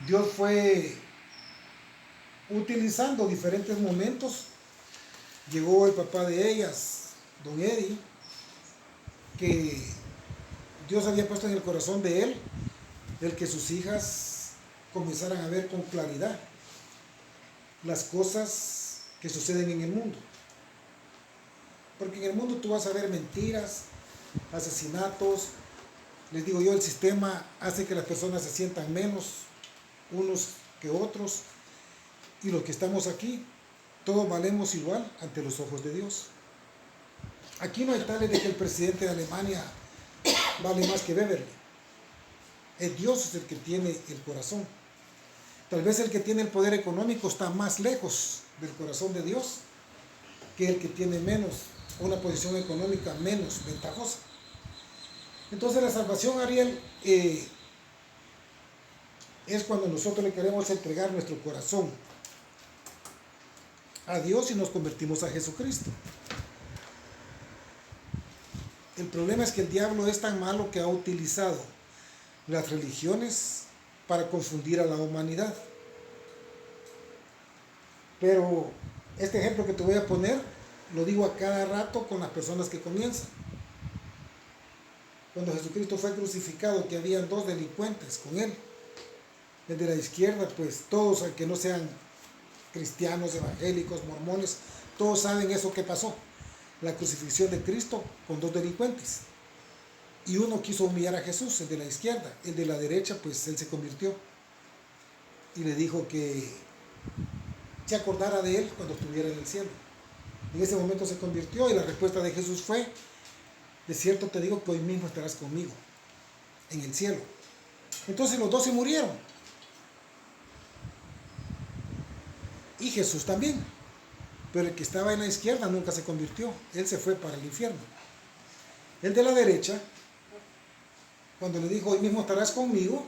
Dios fue utilizando diferentes momentos. Llegó el papá de ellas, don Eddie, que Dios había puesto en el corazón de él el que sus hijas comenzaran a ver con claridad las cosas que suceden en el mundo. Porque en el mundo tú vas a ver mentiras, asesinatos. Les digo yo, el sistema hace que las personas se sientan menos unos que otros. Y los que estamos aquí, todos valemos igual ante los ojos de Dios. Aquí no hay tales de que el presidente de Alemania vale más que Beverly. El Dios es el que tiene el corazón. Tal vez el que tiene el poder económico está más lejos del corazón de Dios que el que tiene menos, una posición económica menos ventajosa. Entonces la salvación, Ariel, es cuando nosotros le queremos entregar nuestro corazón a Dios y nos convertimos a Jesucristo. El problema es que el diablo es tan malo que ha utilizado las religiones para confundir a la humanidad. Pero este ejemplo que te voy a poner, lo digo a cada rato con las personas que comienzan. Cuando Jesucristo fue crucificado, que habían dos delincuentes con él. El de la izquierda, pues todos, aunque no sean cristianos, evangélicos, mormones, todos saben eso que pasó. La crucifixión de Cristo con dos delincuentes. Y uno quiso humillar a Jesús, el de la izquierda. El de la derecha, pues él se convirtió. Y le dijo que se acordara de él cuando estuviera en el cielo. En ese momento se convirtió y la respuesta de Jesús fue: de cierto te digo que hoy mismo estarás conmigo en el cielo. Entonces los dos se murieron. Y Jesús también. Pero el que estaba en la izquierda nunca se convirtió. Él se fue para el infierno. El de la derecha, cuando le dijo, hoy mismo estarás conmigo,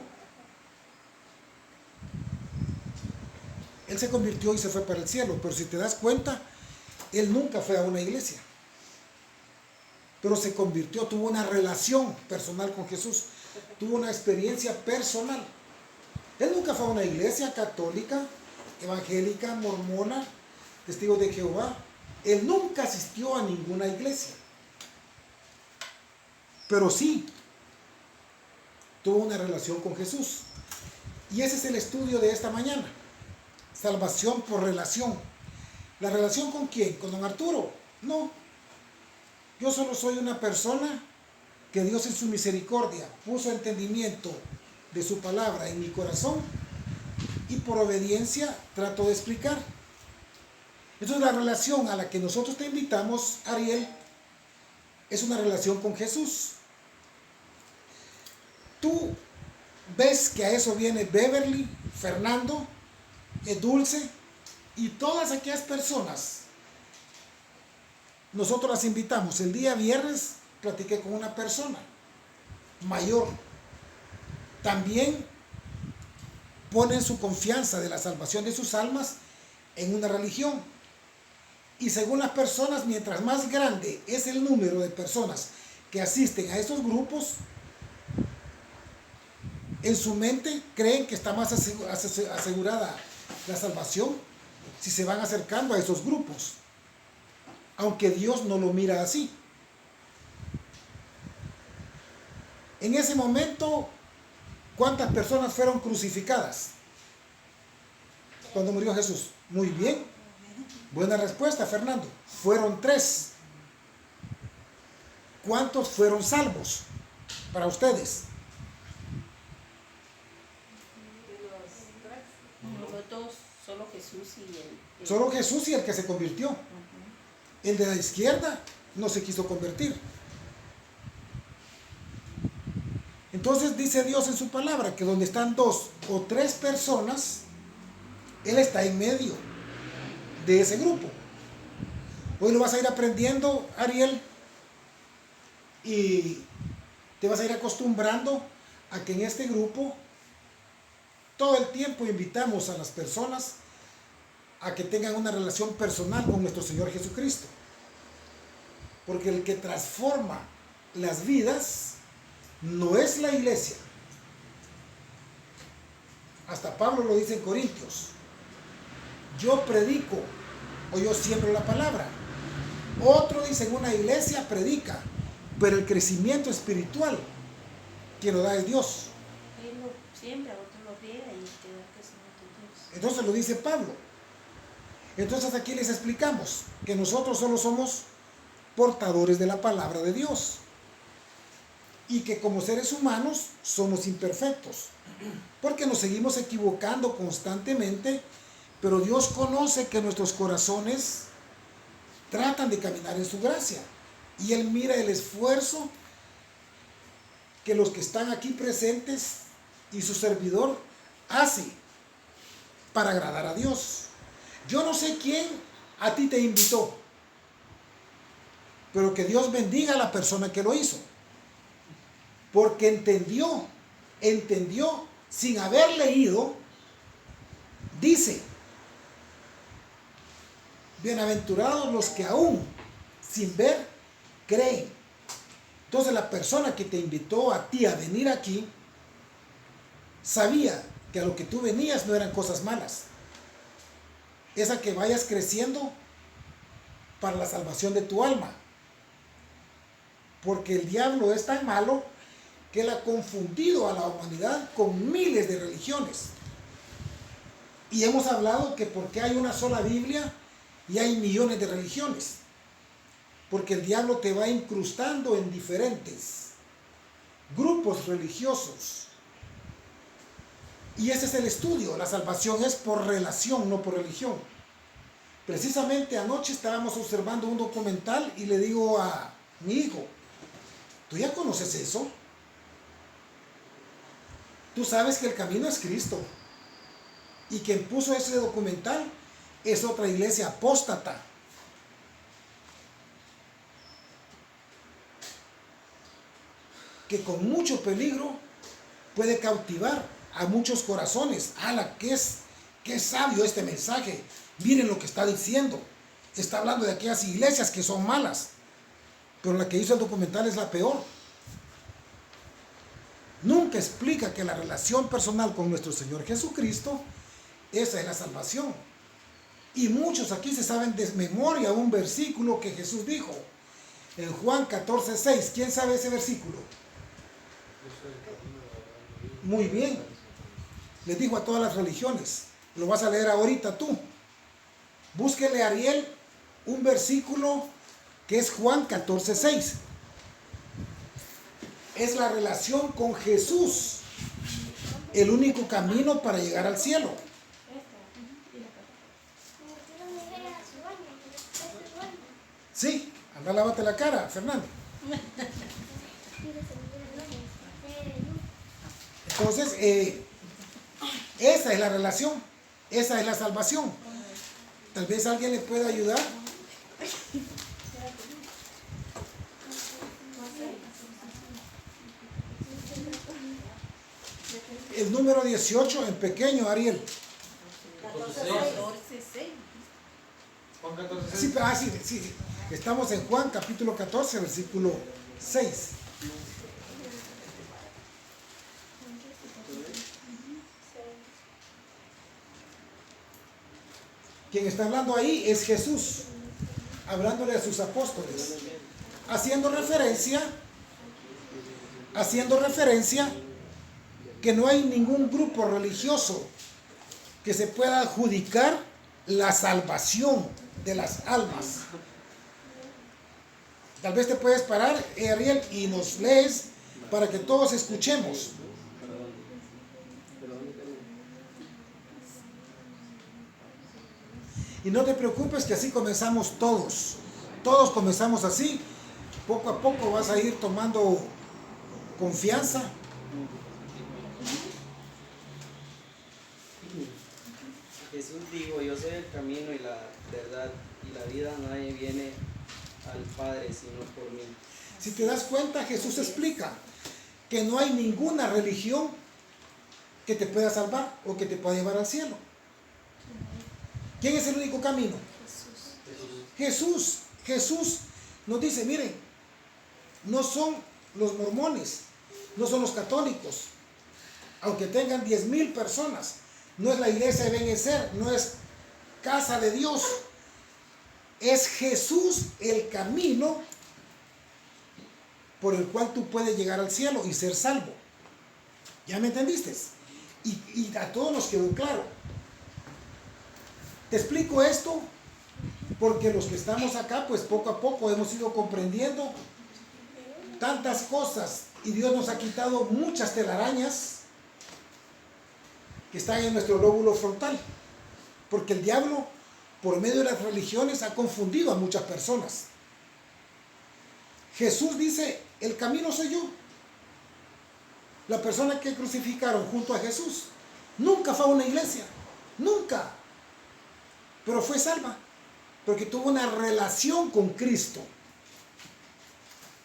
él se convirtió y se fue para el cielo. Pero si te das cuenta, él nunca fue a una iglesia. Pero se convirtió, tuvo una relación personal con Jesús. Tuvo una experiencia personal. Él nunca fue a una iglesia católica, evangélica, mormona, testigo de Jehová. Él nunca asistió a ninguna iglesia. Pero sí tuvo una relación con Jesús. Y ese es el estudio de esta mañana. Salvación por relación. ¿La relación con quién? ¿Con don Arturo? No. Yo solo soy una persona que Dios en su misericordia puso entendimiento de su palabra en mi corazón y por obediencia trato de explicar. Entonces la relación a la que nosotros te invitamos, Ariel, es una relación con Jesús. Tú ves que a eso viene Beverly, Fernando, Dulce y todas aquellas personas. Nosotros las invitamos. El día viernes platiqué con una persona mayor. También ponen su confianza de la salvación de sus almas en una religión. Y según las personas, mientras más grande es el número de personas que asisten a estos grupos, en su mente creen que está más asegurada la salvación si se van acercando a esos grupos. Aunque Dios no lo mira así. En ese momento, ¿cuántas personas fueron crucificadas cuando murió Jesús? Muy bien. Buena respuesta, Fernando. Fueron 3. ¿Cuántos fueron salvos para ustedes? Los dos, solo Jesús y el... Solo Jesús y el que se convirtió. El de la izquierda no se quiso convertir. Entonces dice Dios en su palabra que donde están 2 o 3 personas, Él está en medio de ese grupo. Hoy lo vas a ir aprendiendo, Ariel, y te vas a ir acostumbrando a que en este grupo todo el tiempo invitamos a las personas a que tengan una relación personal con nuestro Señor Jesucristo. Porque el que transforma las vidas no es la iglesia. Hasta Pablo lo dice en Corintios. Yo predico o yo siembro la palabra. Otro dice en una iglesia predica, pero el crecimiento espiritual quien lo da es Dios. Él lo siembra, otro lo riega y te da crecimiento Dios. Entonces lo dice Pablo. Entonces aquí les explicamos que nosotros solo somos portadores de la palabra de Dios y que como seres humanos somos imperfectos porque nos seguimos equivocando constantemente, pero Dios conoce que nuestros corazones tratan de caminar en su gracia y Él mira el esfuerzo que los que están aquí presentes y su servidor hace para agradar a Dios. Yo no sé quién a ti te invitó, pero que Dios bendiga a la persona que lo hizo, porque entendió sin haber leído. Dice: bienaventurados los que aún sin ver creen. Entonces la persona que te invitó a ti a venir aquí sabía que a lo que tú venías no eran cosas malas, es a que vayas creciendo para la salvación de tu alma, porque el diablo es tan malo que él ha confundido a la humanidad con miles de religiones. Y hemos hablado que porque hay una sola Biblia y hay millones de religiones, porque el diablo te va incrustando en diferentes grupos religiosos. Y ese es el estudio. La salvación es por relación, no por religión. Precisamente anoche estábamos observando un documental y le digo a mi hijo: ¿tú ya conoces eso? Tú sabes que el camino es Cristo. Y quien puso ese documental es otra iglesia apóstata. Que con mucho peligro puede cautivar a muchos corazones. ¡Hala! ¡Qué sabio este mensaje! Miren lo que está diciendo. Está hablando de aquellas iglesias que son malas, pero la que hizo el documental es la peor. Nunca explica que la relación personal con nuestro Señor Jesucristo, esa es la salvación. Y muchos aquí se saben de memoria un versículo que Jesús dijo en Juan 14:6. ¿Quién sabe ese versículo? Muy bien. Les dijo a todas las religiones. Lo vas a leer ahorita tú. Búsquele, Ariel, un versículo que es Juan 14:6. Es la relación con Jesús, el único camino para llegar al cielo. Sí, anda, lávate la cara, Fernando. Entonces, esa es la relación, esa es la salvación. Tal vez alguien le pueda ayudar. El número 18 en pequeño, Ariel. 14:6. Juan 14. Sí. Estamos en Juan capítulo 14, versículo 6. Quien está hablando ahí es Jesús, hablándole a sus apóstoles, haciendo referencia que no hay ningún grupo religioso que se pueda adjudicar la salvación de las almas. Tal vez te puedes parar, Ariel, y nos lees para que todos escuchemos. Y no te preocupes que así comenzamos todos. Todos comenzamos así. Poco a poco vas a ir tomando confianza. Jesús dijo: yo soy el camino y la verdad y la vida, nadie viene al Padre sino por mí. Si te das cuenta, Jesús explica que no hay ninguna religión que te pueda salvar o que te pueda llevar al cielo. ¿Quién es el único camino? Jesús. Jesús nos dice: miren, no son los mormones, no son los católicos, aunque tengan 10,000 personas, no es la iglesia de Benecer, no es casa de Dios, es Jesús el camino por el cual tú puedes llegar al cielo y ser salvo. ¿Ya me entendiste? Y a todos nos quedó claro. Te explico esto porque los que estamos acá, pues poco a poco hemos ido comprendiendo tantas cosas y Dios nos ha quitado muchas telarañas que están en nuestro lóbulo frontal, porque el diablo por medio de las religiones ha confundido a muchas personas. Jesús dice, el camino soy yo. La persona que crucificaron junto a Jesús nunca fue a una iglesia, nunca, pero fue salva porque tuvo una relación con Cristo.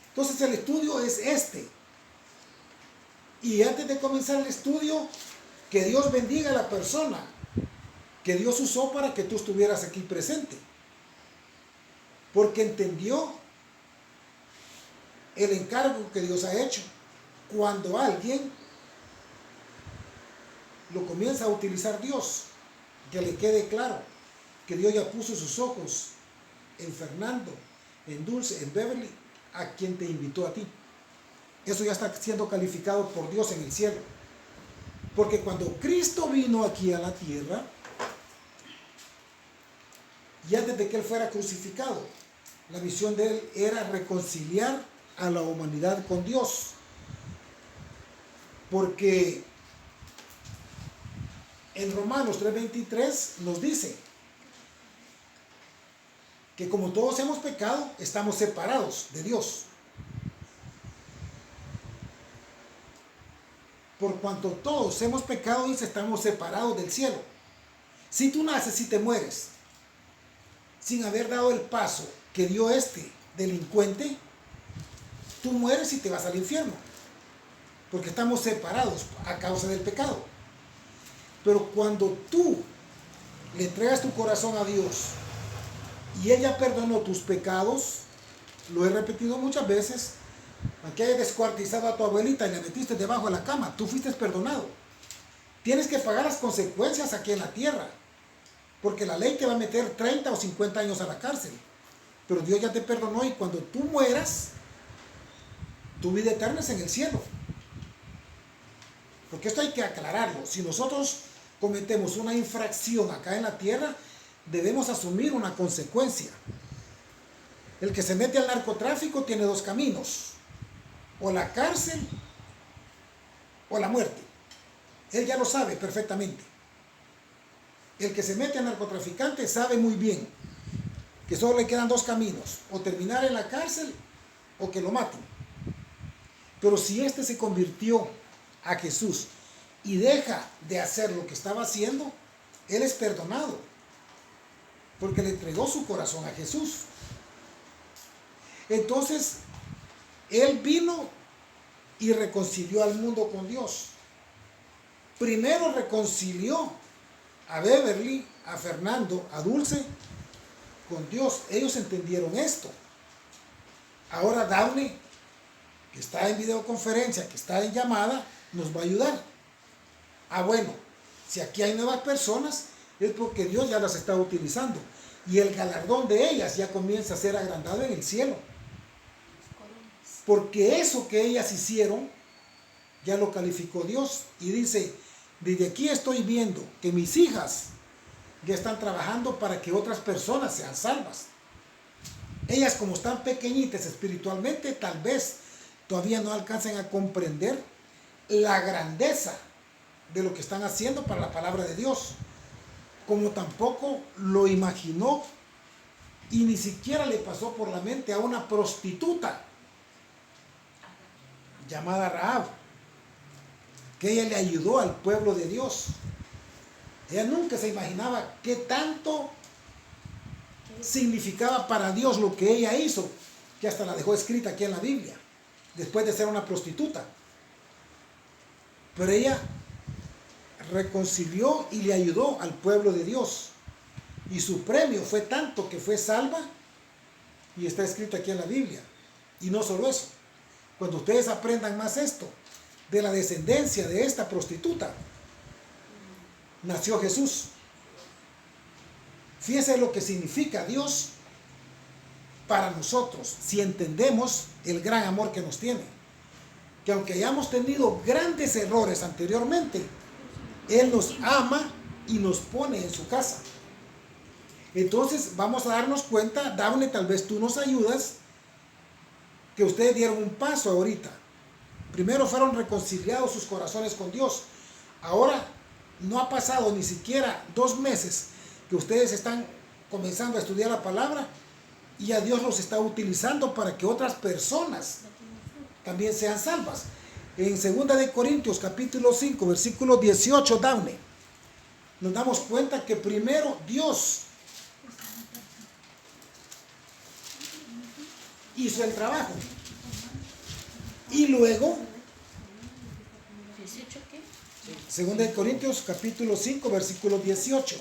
Entonces el estudio es este. Y antes de comenzar el estudio, que Dios bendiga a la persona que Dios usó para que tú estuvieras aquí presente. Porque entendió el encargo que Dios ha hecho. Cuando alguien lo comienza a utilizar Dios, que le quede claro que Dios ya puso sus ojos en Fernando, en Dulce, en Beverly, a quien te invitó a ti. Eso ya está siendo calificado por Dios en el cielo. Porque cuando Cristo vino aquí a la tierra, y antes de que Él fuera crucificado, la misión de Él era reconciliar a la humanidad con Dios. Porque en Romanos 3:23 nos dice que como todos hemos pecado, estamos separados de Dios. Por cuanto todos hemos pecado, dice, estamos separados del cielo. Si tú naces y te mueres sin haber dado el paso que dio este delincuente, tú mueres y te vas al infierno. Porque estamos separados a causa del pecado. Pero cuando tú le entregas tu corazón a Dios y ella perdonó tus pecados, lo he repetido muchas veces, aunque hayas descuartizado a tu abuelita y la metiste debajo de la cama, tú fuiste perdonado. Tienes que pagar las consecuencias aquí en la tierra, porque la ley te va a meter 30 o 50 años a la cárcel. Pero Dios ya te perdonó y cuando tú mueras, tu vida eterna es en el cielo. Porque esto hay que aclararlo. Si nosotros cometemos una infracción acá en la tierra, debemos asumir una consecuencia. El que se mete al narcotráfico tiene dos caminos: o la cárcel o la muerte. Él ya lo sabe perfectamente. El que se mete al narcotraficante sabe muy bien que solo le quedan dos caminos: o terminar en la cárcel o que lo maten. Pero si éste se convirtió a Jesús y deja de hacer lo que estaba haciendo, él es perdonado porque le entregó su corazón a Jesús. Entonces él vino y reconcilió al mundo con Dios. Primero reconcilió a Beverly, a Fernando, a Dulce con Dios. Ellos entendieron esto. Ahora Daphne, que está en videoconferencia, que está en llamada, nos va a ayudar. Ah, bueno, si aquí hay nuevas personas, es porque Dios ya las está utilizando. Y el galardón de ellas ya comienza a ser agrandado en el cielo. Porque eso que ellas hicieron, ya lo calificó Dios. Y dice, desde aquí estoy viendo que mis hijas ya están trabajando para que otras personas sean salvas. Ellas, como están pequeñitas espiritualmente, tal vez todavía no alcancen a comprender la grandeza de lo que están haciendo para la palabra de Dios, como tampoco lo imaginó y ni siquiera le pasó por la mente a una prostituta llamada Rahab, que ella le ayudó al pueblo de Dios. Ella nunca se imaginaba qué tanto significaba para Dios lo que ella hizo, que hasta la dejó escrita aquí en la Biblia, después de ser una prostituta. Pero ella reconcilió y le ayudó al pueblo de Dios. Y su premio fue tanto que fue salva y está escrito aquí en la Biblia. Y no solo eso. Cuando ustedes aprendan más esto, de la descendencia de esta prostituta nació Jesús. Fíjese lo que significa Dios para nosotros si entendemos el gran amor que nos tiene. Que aunque hayamos tenido grandes errores anteriormente, Él nos ama y nos pone en su casa. Entonces vamos a darnos cuenta, Daphne, tal vez tú nos ayudas, que ustedes dieron un paso ahorita. Primero fueron reconciliados sus corazones con Dios. Ahora no ha pasado ni siquiera 2 meses que ustedes están comenzando a estudiar la palabra y a Dios los está utilizando para que otras personas también sean salvas. En 2 de Corintios capítulo 5 versículo 18, Daphne, nos damos cuenta que primero Dios hizo el trabajo y luego 18 qué? 2 de Corintios capítulo 5 versículo 18,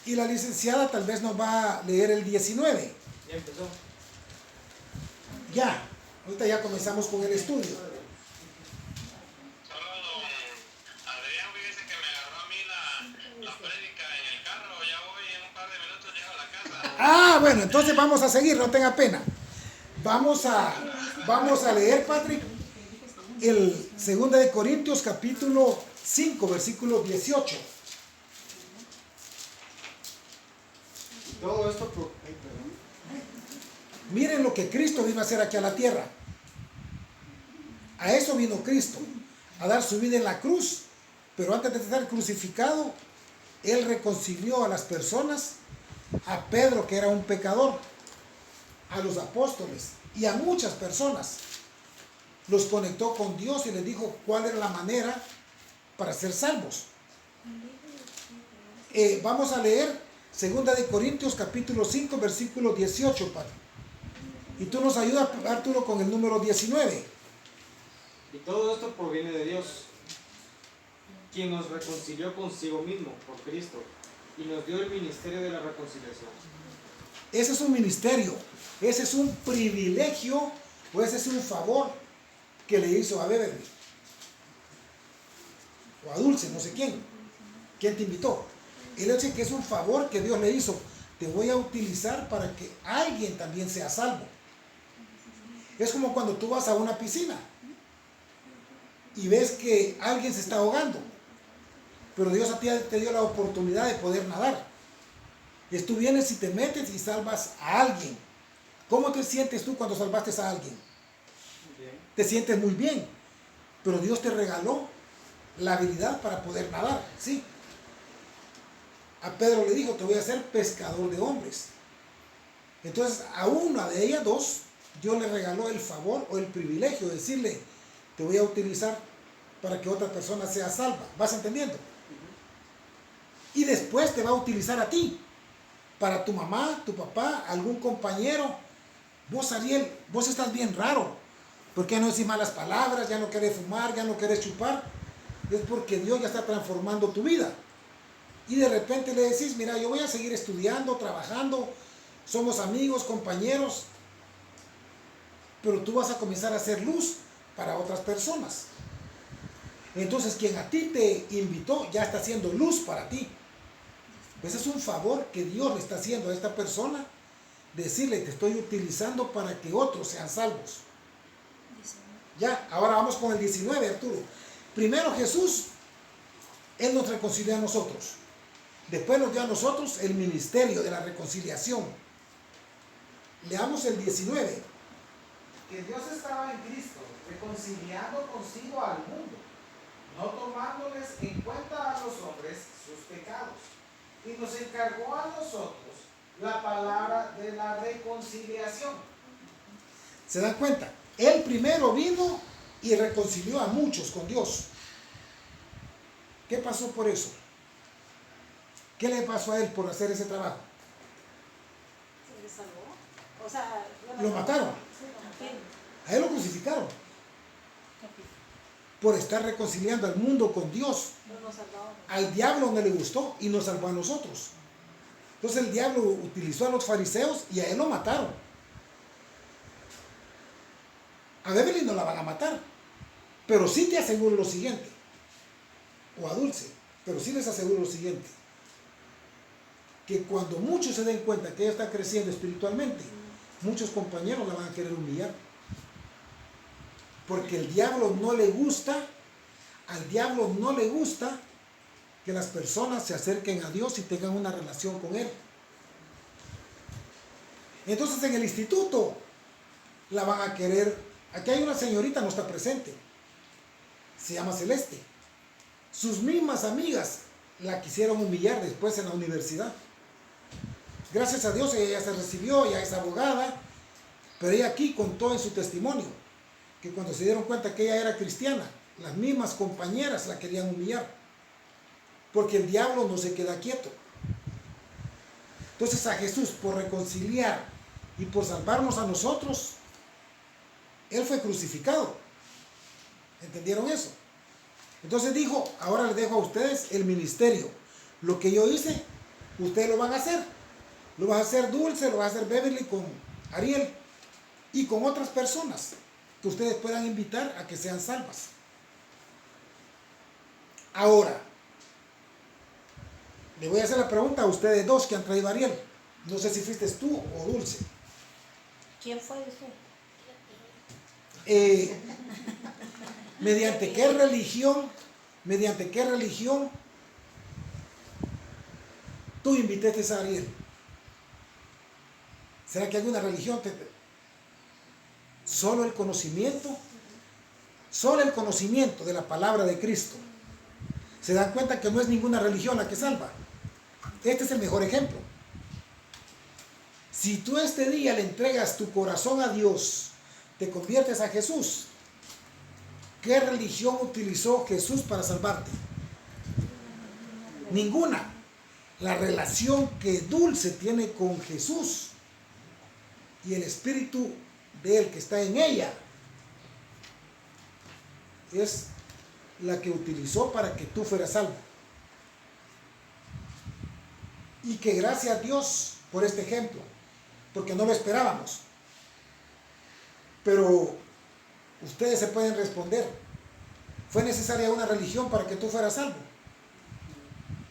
y la licenciada tal vez nos va a leer el 19. Ya empezó. Ya, ahorita ya comenzamos con el estudio. Solo don Adrián, fíjese que me agarró a mí la prédica en el carro. Ya voy en un par de minutos, llego a la casa. Ah, bueno, entonces vamos a seguir, no tenga pena. Vamos a leer, Patrick, el 2 de Corintios capítulo 5 versículo 18. Todo esto por... Miren lo que Cristo vino a hacer aquí a la tierra. A eso vino Cristo, a dar su vida en la cruz. Pero antes de estar crucificado, Él reconcilió a las personas, a Pedro, que era un pecador, a los apóstoles y a muchas personas. Los conectó con Dios y les dijo cuál era la manera para ser salvos. Vamos a leer 2 de Corintios capítulo 5 versículo 18, Padre. Y tú nos ayudas, Arturo, con el número 19. Y todo esto proviene de Dios, quien nos reconcilió consigo mismo por Cristo y nos dio el ministerio de la reconciliación. Ese es un ministerio, ese es un privilegio, o ese es un favor que le hizo a Beverly o a Dulce, no sé quién te invitó. Él dice que es un favor que Dios le hizo. Te voy a utilizar para que alguien también sea salvo. Es como cuando tú vas a una piscina y ves que alguien se está ahogando, pero Dios a ti te dio la oportunidad de poder nadar. Y tú vienes y te metes y salvas a alguien. ¿Cómo te sientes tú cuando salvaste a alguien? Bien. Te sientes muy bien, pero Dios te regaló la habilidad para poder nadar, ¿sí? A Pedro le dijo, te voy a hacer pescador de hombres. Entonces a una de ellas dos, Dios le regaló el favor o el privilegio de decirle, te voy a utilizar para que otra persona sea salva. ¿Vas entendiendo? Y después te va a utilizar a ti, para tu mamá, tu papá, algún compañero. Vos, Ariel, vos estás bien raro, porque ya no decís malas palabras, ya no querés fumar, ya no querés chupar. Es porque Dios ya está transformando tu vida. Y de repente le decís, mira, yo voy a seguir estudiando, trabajando, somos amigos, compañeros, pero tú vas a comenzar a hacer luz para otras personas. Entonces quien a ti te invitó ya está haciendo luz para ti. Ese es un favor que Dios le está haciendo a esta persona, decirle, te estoy utilizando para que otros sean salvos. Ya, ahora vamos con el 19, Arturo. Primero Jesús, Él nos reconcilió a nosotros. Después nos dio a nosotros el ministerio de la reconciliación. Leamos el 19. Que Dios estaba en Cristo, reconciliando consigo al mundo, no tomándoles en cuenta a los hombres sus pecados, y nos encargó a nosotros la palabra de la reconciliación. ¿Se dan cuenta? Él primero vino y reconcilió a muchos con Dios. ¿Qué pasó por eso? ¿Qué le pasó a él por hacer ese trabajo? Se le salvó. O sea, Lo mataron. Sí, lo mataron. A él lo crucificaron por estar reconciliando al mundo con Dios. Pero nos salvaron. Al diablo no le gustó y nos salvó a nosotros. Entonces el diablo utilizó a los fariseos y a él lo mataron. A Beverly no la van a matar, Pero sí te aseguro lo siguiente, o a Dulce, pero sí les aseguro lo siguiente, que cuando muchos se den cuenta que ella está creciendo espiritualmente, muchos compañeros la van a querer humillar. Porque al diablo no le gusta que las personas se acerquen a Dios y tengan una relación con Él. Entonces en el instituto la van a querer. Aquí hay una señorita, no está presente, se llama Celeste. Sus mismas amigas la quisieron humillar después en la universidad. Gracias a Dios ella ya se recibió, ya es abogada, pero ella aquí contó en su testimonio que cuando se dieron cuenta que ella era cristiana, las mismas compañeras la querían humillar, porque el diablo no se queda quieto. Entonces a Jesús, por reconciliar y por salvarnos a nosotros, Él fue crucificado. ¿Entendieron eso? Entonces dijo, ahora les dejo a ustedes el ministerio. Lo que yo hice, ustedes lo van a hacer. Lo vas a hacer Dulce, lo va a hacer Beverly con Ariel y con otras personas que ustedes puedan invitar a que sean salvas. Ahora, le voy a hacer la pregunta a ustedes dos que han traído a Ariel. No sé si fuiste tú o Dulce. ¿Quién fue usted? ¿Mediante qué religión tú invitaste a Ariel? ¿Será que alguna religión Solo el conocimiento de la palabra de Cristo. Se dan cuenta que no es ninguna religión la que salva. Este es el mejor ejemplo. Si tú este día le entregas tu corazón a Dios, te conviertes a Jesús, ¿qué religión utilizó Jesús para salvarte? Ninguna. La relación que Dulce tiene con Jesús y el Espíritu de Él que está en ella es la que utilizó para que tú fueras salvo. Y que gracias a Dios por este ejemplo, porque no lo esperábamos. Pero ustedes se pueden responder, ¿fue necesaria una religión para que tú fueras salvo?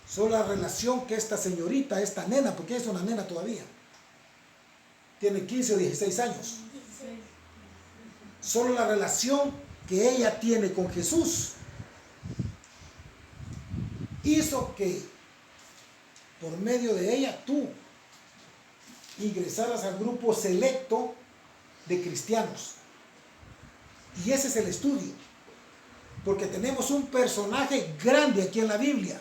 Solo la relación que esta señorita, esta nena, porque es una nena todavía, tiene 15 o 16 años. Solo la relación que ella tiene con Jesús hizo que por medio de ella tú ingresaras al grupo selecto de cristianos. Y ese es el estudio, porque tenemos un personaje grande aquí en la Biblia.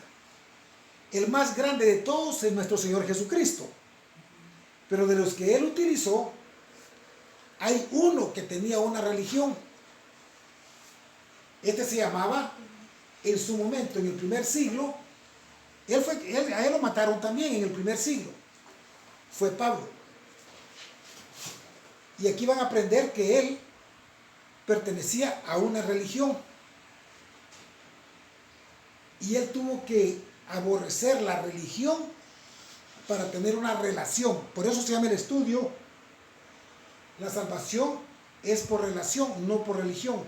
El más grande de todos es nuestro Señor Jesucristo, pero de los que Él utilizó hay uno que tenía una religión. Este se llamaba, en su momento, en el primer siglo, a él lo mataron también en el primer siglo, fue Pablo. Y aquí van a aprender que él pertenecía a una religión. Y él tuvo que aborrecer la religión para tener una relación. Por eso se llama el estudio, la salvación es por relación, no por religión.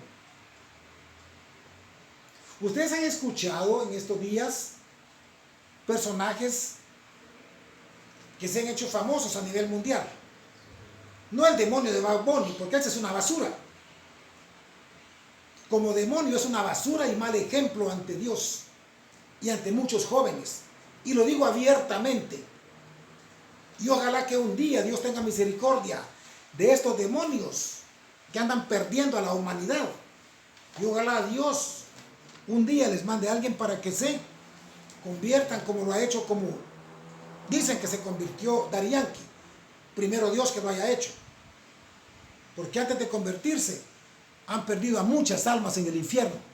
Ustedes han escuchado en estos días personajes que se han hecho famosos a nivel mundial. No el demonio de Bad Bunny, porque esa es una basura. Como demonio es una basura y mal ejemplo ante Dios y ante muchos jóvenes. Y lo digo abiertamente. Y ojalá que un día Dios tenga misericordia de estos demonios que andan perdiendo a la humanidad. Y ojalá Dios un día les mande a alguien para que se conviertan como lo ha hecho, como dicen que se convirtió Daddy Yankee. Primero Dios que lo haya hecho. Porque antes de convertirse han perdido a muchas almas en el infierno.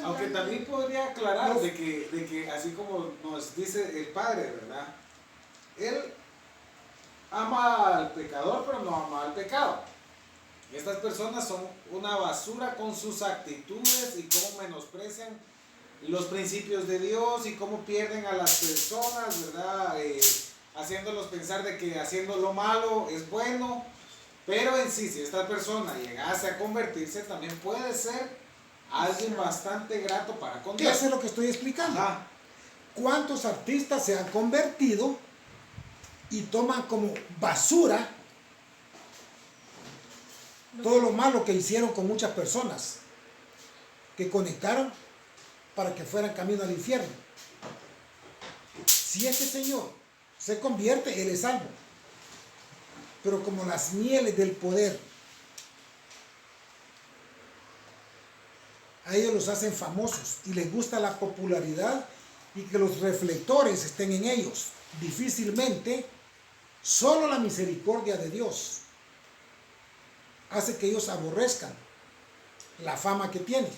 Aunque también podría aclarar de que así como nos dice el Padre, ¿verdad? Él ama al pecador, pero no ama al pecado. Estas personas son una basura con sus actitudes y cómo menosprecian los principios de Dios y cómo pierden a las personas, ¿verdad? Haciéndolos pensar de que haciendo lo malo es bueno. Pero en sí, si esta persona llegase a convertirse, también puede ser alguien bastante grato para con ¿Qué Dios. es lo que estoy explicando? Ajá. ¿Cuántos artistas se han convertido y toman como basura todo lo malo que hicieron con muchas personas que conectaron para que fueran camino al infierno? Si este señor se convierte, él es salvo. Pero como las mieles del poder a ellos los hacen famosos y les gusta la popularidad y que los reflectores estén en ellos, difícilmente solo la misericordia de Dios hace que ellos aborrezcan la fama que tienen.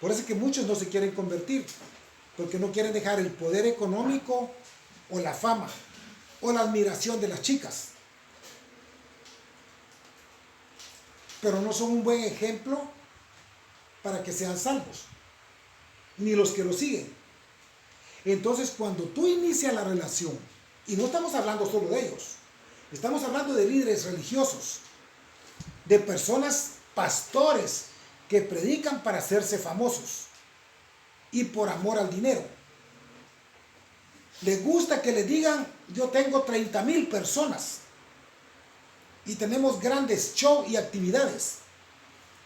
Por eso es que muchos no se quieren convertir, porque no quieren dejar el poder económico o la fama o la admiración de las chicas. Pero no son un buen ejemplo para que sean salvos, ni los que lo siguen. Entonces, cuando tú inicias la relación, y no estamos hablando solo de ellos, estamos hablando de líderes religiosos, de personas, pastores, que predican para hacerse famosos y por amor al dinero. Les gusta que les digan, yo tengo 30,000 personas y tenemos grandes shows y actividades.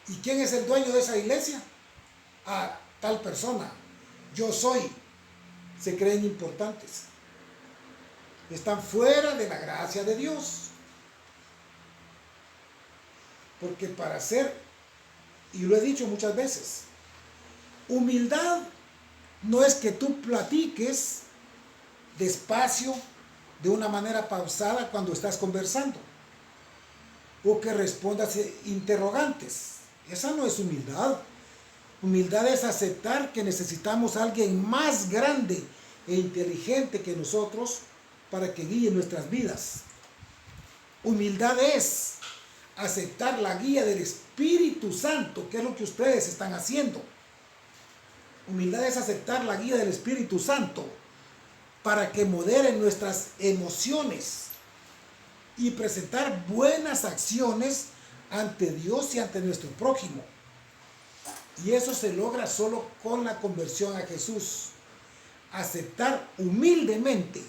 ¿Y quién es el dueño de esa iglesia? Ah, tal persona. Yo soy. Se creen importantes. Están fuera de la gracia de Dios. Porque para ser, y lo he dicho muchas veces, humildad no es que tú platiques despacio, de una manera pausada cuando estás conversando, o que respondas interrogantes. Esa no es humildad. Humildad es aceptar que necesitamos a alguien más grande e inteligente que nosotros para que guíe nuestras vidas. Humildad es aceptar la guía del Espíritu Santo, que es lo que ustedes están haciendo. Humildad es aceptar la guía del Espíritu Santo para que moderen nuestras emociones y presentar buenas acciones ante Dios y ante nuestro prójimo. Y eso se logra solo con la conversión a Jesús. Aceptar humildemente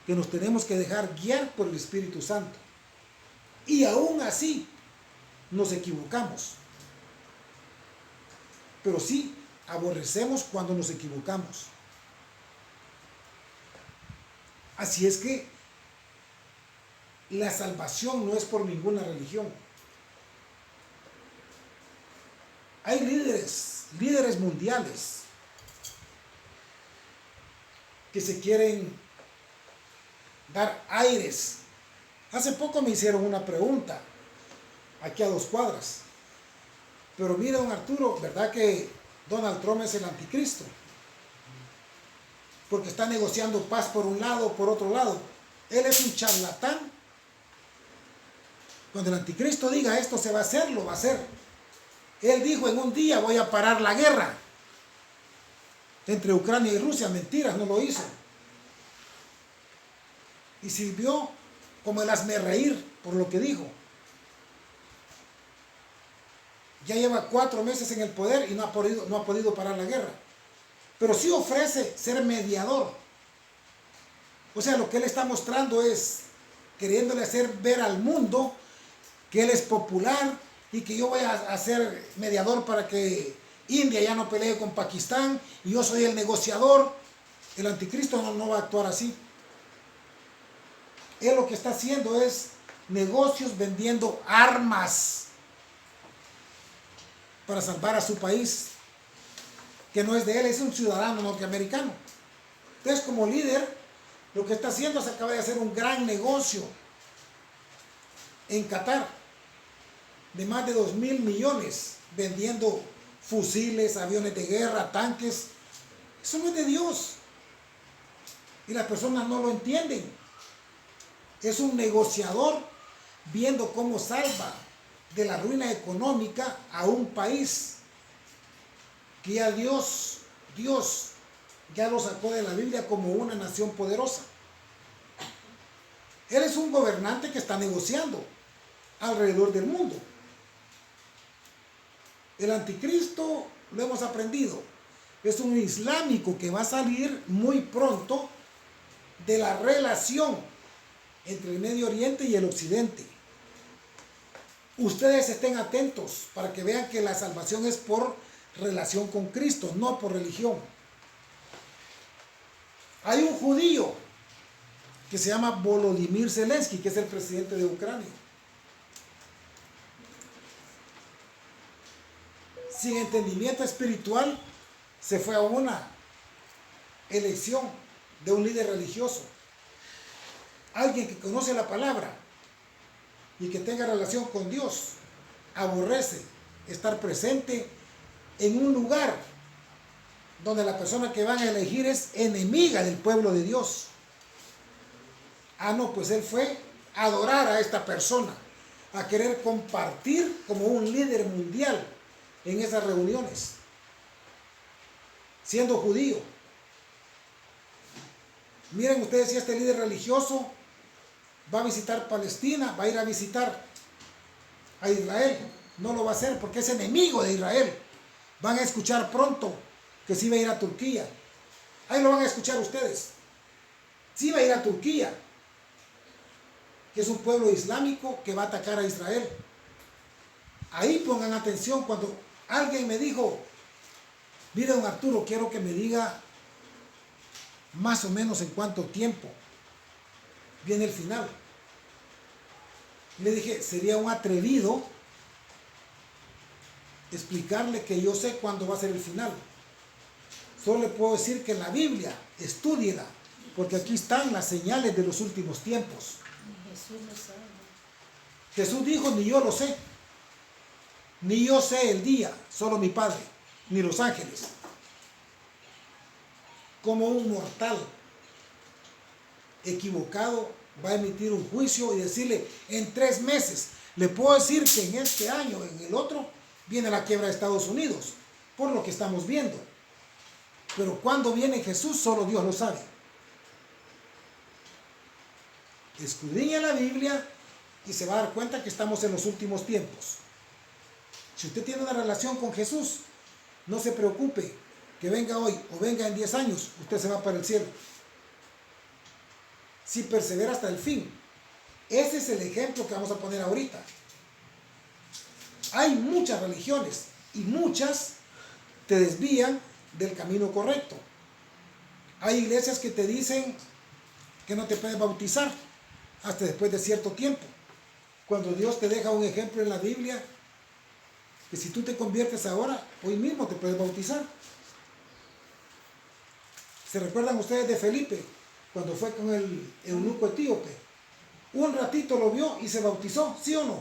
que nos tenemos que dejar guiar por el Espíritu Santo. Y aún así nos equivocamos. Pero sí aborrecemos cuando nos equivocamos. Así es que la salvación no es por ninguna religión. Hay líderes mundiales que se quieren dar aires. Hace poco me hicieron una pregunta, aquí a 2 cuadras. Pero mira, don Arturo, ¿verdad que Donald Trump es el anticristo? Porque está negociando paz por un lado, por otro lado. Él es un charlatán. Cuando el anticristo diga esto se va a hacer, lo va a hacer. Él dijo, en un día voy a parar la guerra entre Ucrania y Rusia. Mentiras, no lo hizo. Y sirvió como el hazmerreír por lo que dijo. Ya lleva 4 meses en el poder y no ha podido parar la guerra. Pero sí ofrece ser mediador. O sea, lo que él está mostrando es queriéndole hacer ver al mundo que él es popular y que yo voy a ser mediador para que India ya no pelee con Pakistán y yo soy el negociador. El anticristo no va a actuar así. Él lo que está haciendo es negocios vendiendo armas para salvar a su país, que no es de él, es un ciudadano norteamericano. Entonces, como líder, lo que está haciendo es acaba de hacer un gran negocio en Qatar de más de 2,000 millones vendiendo fusiles, aviones de guerra, tanques. Eso no es de Dios. Y las personas no lo entienden. Es un negociador viendo cómo salva de la ruina económica a un país que ya Dios ya lo sacó de la Biblia como una nación poderosa. Él es un gobernante que está negociando alrededor del mundo. El anticristo, lo hemos aprendido, es un islámico que va a salir muy pronto de la relación entre el Medio Oriente y el Occidente. Ustedes estén atentos para que vean que la salvación es por relación con Cristo, no por religión. Hay un judío que se llama Volodymyr Zelensky, que es el presidente de Ucrania. Sin entendimiento espiritual, se fue a una elección de un líder religioso. Alguien que conoce la palabra y que tenga relación con Dios, aborrece estar presente en un lugar donde la persona que van a elegir es enemiga del pueblo de Dios. Ah, no, pues él fue a adorar a esta persona, a querer compartir como un líder mundial en esas reuniones, siendo judío. Miren ustedes, si este líder religioso va a visitar Palestina, va a ir a visitar a Israel, no lo va a hacer porque es enemigo de Israel. Van a escuchar pronto que sí va a ir a Turquía. Ahí lo van a escuchar ustedes. Sí va a ir a Turquía, que es un pueblo islámico que va a atacar a Israel. Ahí pongan atención. Cuando alguien me dijo, mire don Arturo, quiero que me diga más o menos en cuánto tiempo viene el final. Le dije, sería un atrevido explicarle que yo sé cuándo va a ser el final. Solo le puedo decir que en la Biblia, estúdiela, porque aquí están las señales de los últimos tiempos. Jesús lo sabe. Jesús dijo, ni yo lo sé, ni yo sé el día, solo mi Padre, ni los ángeles. Como un mortal equivocado va a emitir un juicio y decirle, en 3 meses, le puedo decir que en este año, en el otro, viene la quiebra de Estados Unidos, por lo que estamos viendo. Pero cuando viene Jesús, solo Dios lo sabe. Escudriña la Biblia y se va a dar cuenta que estamos en los últimos tiempos. Si usted tiene una relación con Jesús, no se preocupe que venga hoy o venga en 10 años, usted se va para el cielo. Si persevera hasta el fin. Ese es el ejemplo que vamos a poner ahorita. Hay muchas religiones y muchas te desvían del camino correcto. Hay iglesias que te dicen que no te puedes bautizar hasta después de cierto tiempo. Cuando Dios te deja un ejemplo en la Biblia, que si tú te conviertes ahora, hoy mismo te puedes bautizar. ¿Se recuerdan ustedes de Felipe, cuando fue con el eunuco etíope? Un ratito lo vio y se bautizó, ¿sí o no?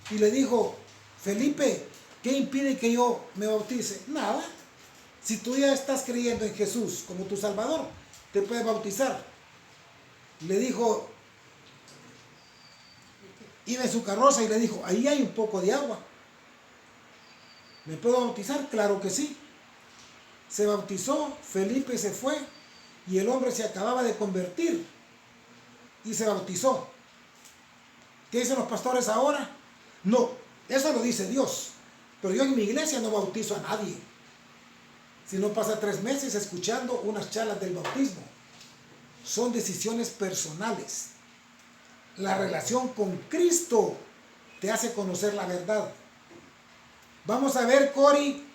Y le dijo, Felipe, ¿qué impide que yo me bautice? Nada. Si tú ya estás creyendo en Jesús como tu Salvador, te puedes bautizar. Le dijo, iba en su carroza y le dijo, ahí hay un poco de agua. ¿Me puedo bautizar? Claro que sí. Se bautizó, Felipe se fue y el hombre se acababa de convertir y se bautizó. ¿Qué dicen los pastores ahora? No, eso lo dice Dios. Pero yo en mi iglesia no bautizo a nadie. Si no pasa 3 meses escuchando unas charlas del bautismo. Son decisiones personales. La relación con Cristo te hace conocer la verdad. Vamos a ver, Cori.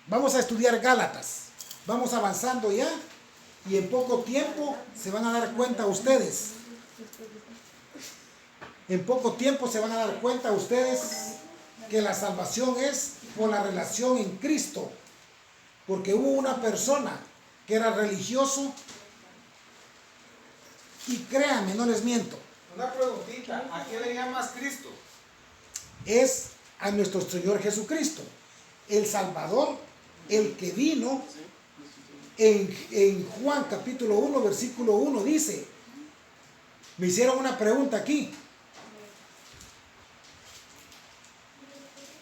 Vamos a estudiar Gálatas. Vamos avanzando ya. Y en poco tiempo se van a dar cuenta ustedes. En poco tiempo se van a dar cuenta ustedes que la salvación es por la relación en Cristo. Porque hubo una persona que era religioso. Y créanme, no les miento. Una preguntita, ¿a qué le llamas Cristo? Es a nuestro Señor Jesucristo, el Salvador, el que vino. En Juan capítulo 1, versículo 1 dice, me hicieron una pregunta aquí.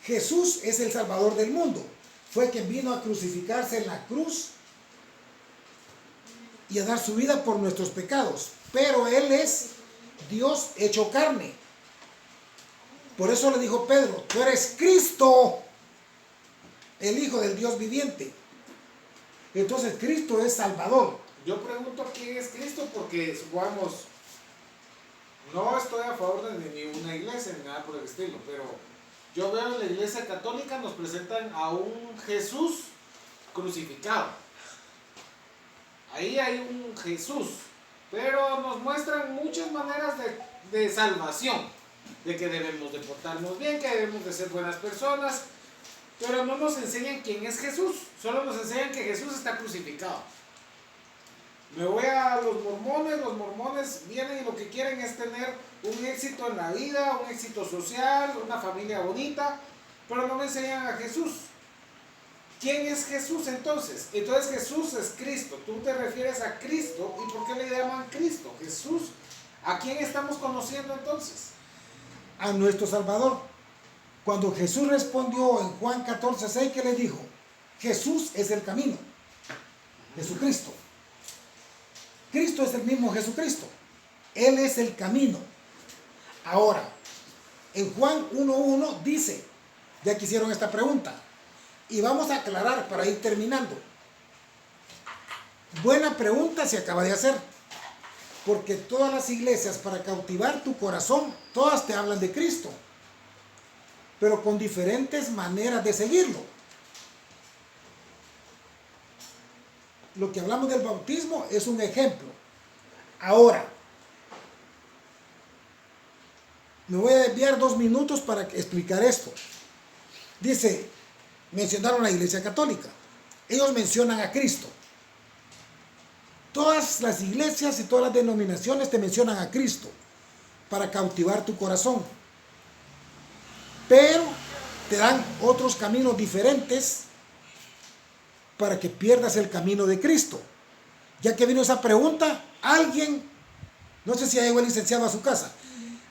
Jesús es el Salvador del mundo. Fue quien vino a crucificarse en la cruz y a dar su vida por nuestros pecados. Pero Él es Dios hecho carne. Por eso le dijo Pedro, tú eres Cristo, el Hijo del Dios viviente. Entonces Cristo es Salvador. Yo pregunto quién es Cristo porque, supongamos, no estoy a favor de ni una iglesia ni nada por el estilo, pero yo veo en la iglesia católica nos presentan a un Jesús crucificado. Ahí hay un Jesús, pero nos muestran muchas maneras de salvación, de que debemos de portarnos bien, que debemos de ser buenas personas, pero no nos enseñan quién es Jesús, solo nos enseñan que Jesús está crucificado. Me voy a los mormones vienen y lo que quieren es tener un éxito en la vida, un éxito social, una familia bonita, pero no me enseñan a Jesús. ¿Quién es Jesús entonces? Entonces Jesús es Cristo. Tú te refieres a Cristo. ¿Y por qué le llaman Cristo? Jesús. ¿A quién estamos conociendo entonces? A nuestro Salvador. Cuando Jesús respondió en Juan 14:6, ¿qué le dijo? Jesús es el camino. Jesucristo. Cristo es el mismo Jesucristo. Él es el camino. Ahora, en Juan 1:1 dice, ya que hicieron esta pregunta, y vamos a aclarar para ir terminando. Buena pregunta se acaba de hacer, porque todas las iglesias para cautivar tu corazón, todas te hablan de Cristo, pero con diferentes maneras de seguirlo. Lo que hablamos del bautismo es un ejemplo. Ahora, me voy a desviar 2 minutos para explicar esto. Dice, mencionaron la Iglesia Católica. Ellos mencionan a Cristo. Todas las iglesias y todas las denominaciones te mencionan a Cristo para cautivar tu corazón. Pero te dan otros caminos diferentes para que pierdas el camino de Cristo. Ya que vino esa pregunta, alguien, no sé si llegó el licenciado a su casa,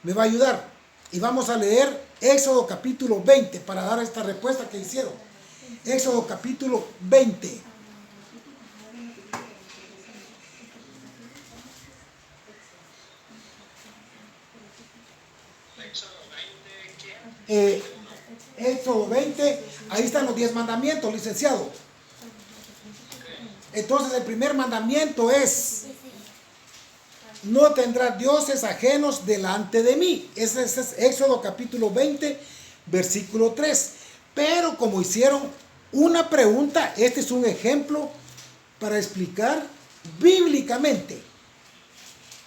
me va a ayudar. Y vamos a leer Éxodo capítulo 20 para dar esta respuesta que hicieron. Éxodo capítulo 20. Éxodo 20, ahí están los 10 mandamientos, licenciado. Entonces el primer mandamiento es: no tendrás dioses ajenos delante de mí. Ese es Éxodo capítulo 20, versículo 3. Pero como hicieron una pregunta, este es un ejemplo para explicar bíblicamente.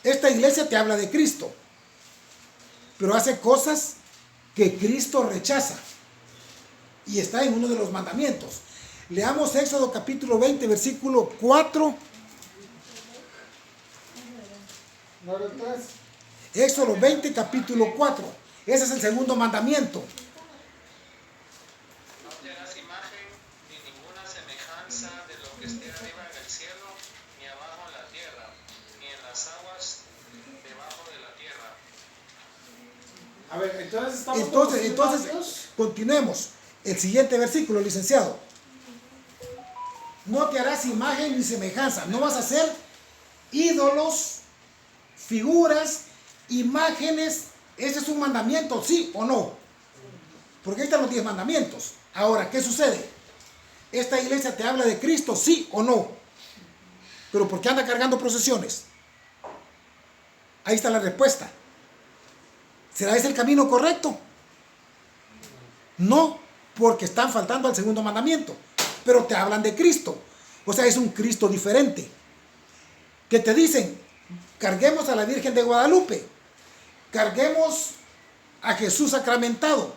Esta iglesia te habla de Cristo, pero hace cosas que Cristo rechaza. Y está en uno de los mandamientos. Leamos Éxodo capítulo 20, versículo 4. Éxodo 20, capítulo 4. Ese es el segundo mandamiento. No te harás imagen ni ninguna semejanza de lo que esté arriba en el cielo, ni abajo en la tierra, ni en las aguas debajo de la tierra. A ver, entonces estamos Entonces, continuemos. El siguiente versículo, licenciado. No te harás imagen ni semejanza. No vas a hacer ídolos, figuras, imágenes. Ese es un mandamiento, ¿sí o no? Porque ahí están los 10 mandamientos. Ahora, ¿qué sucede? ¿Esta iglesia te habla de Cristo, sí o no? ¿Pero por qué anda cargando procesiones? Ahí está la respuesta. ¿Será ese el camino correcto? No, porque están faltando al segundo mandamiento. Pero te hablan de Cristo. O sea, es un Cristo diferente. Que te dicen, carguemos a la Virgen de Guadalupe. Carguemos a Jesús sacramentado.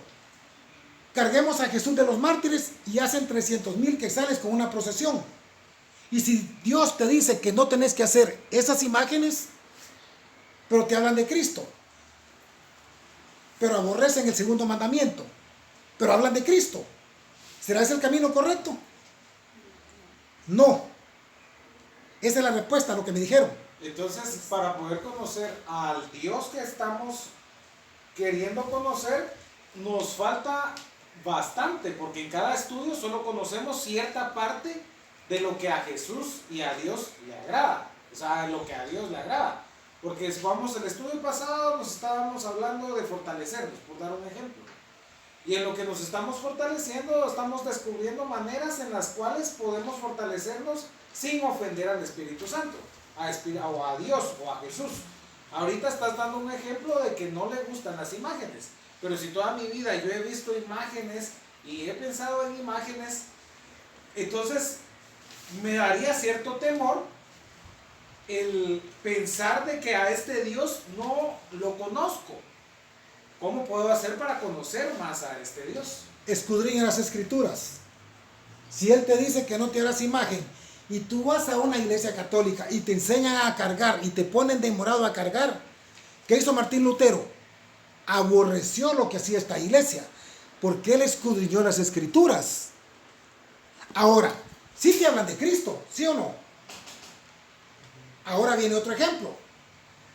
Carguemos a Jesús de los mártires y hacen 300,000 quetzales con una procesión. Y si Dios te dice que no tenés que hacer esas imágenes, pero te hablan de Cristo, pero aborrecen el segundo mandamiento, pero hablan de Cristo, ¿será ese el camino correcto? No. Esa es la respuesta a lo que me dijeron. Entonces, para poder conocer al Dios que estamos queriendo conocer, nos falta bastante, porque en cada estudio solo conocemos cierta parte de lo que a Jesús y a Dios le agrada, o sea, lo que a Dios le agrada. Porque si vamos al estudio pasado, nos estábamos hablando de fortalecernos, por dar un ejemplo. Y en lo que nos estamos fortaleciendo, estamos descubriendo maneras en las cuales podemos fortalecernos sin ofender al Espíritu Santo, o a Dios, o a Jesús. Ahorita estás dando un ejemplo de que no le gustan las imágenes, pero si toda mi vida yo he visto imágenes y he pensado en imágenes, entonces me daría cierto temor el pensar de que a este Dios no lo conozco. ¿Cómo puedo hacer para conocer más a este Dios? Escudriña las escrituras. Si Él te dice que no te harás imagen y tú vas a una iglesia católica y te enseñan a cargar y te ponen de morado a cargar, ¿qué hizo Martín Lutero? Aborreció lo que hacía esta iglesia porque él escudriñó las escrituras. Ahora, sí te hablan de Cristo, ¿sí o no? Ahora viene otro ejemplo.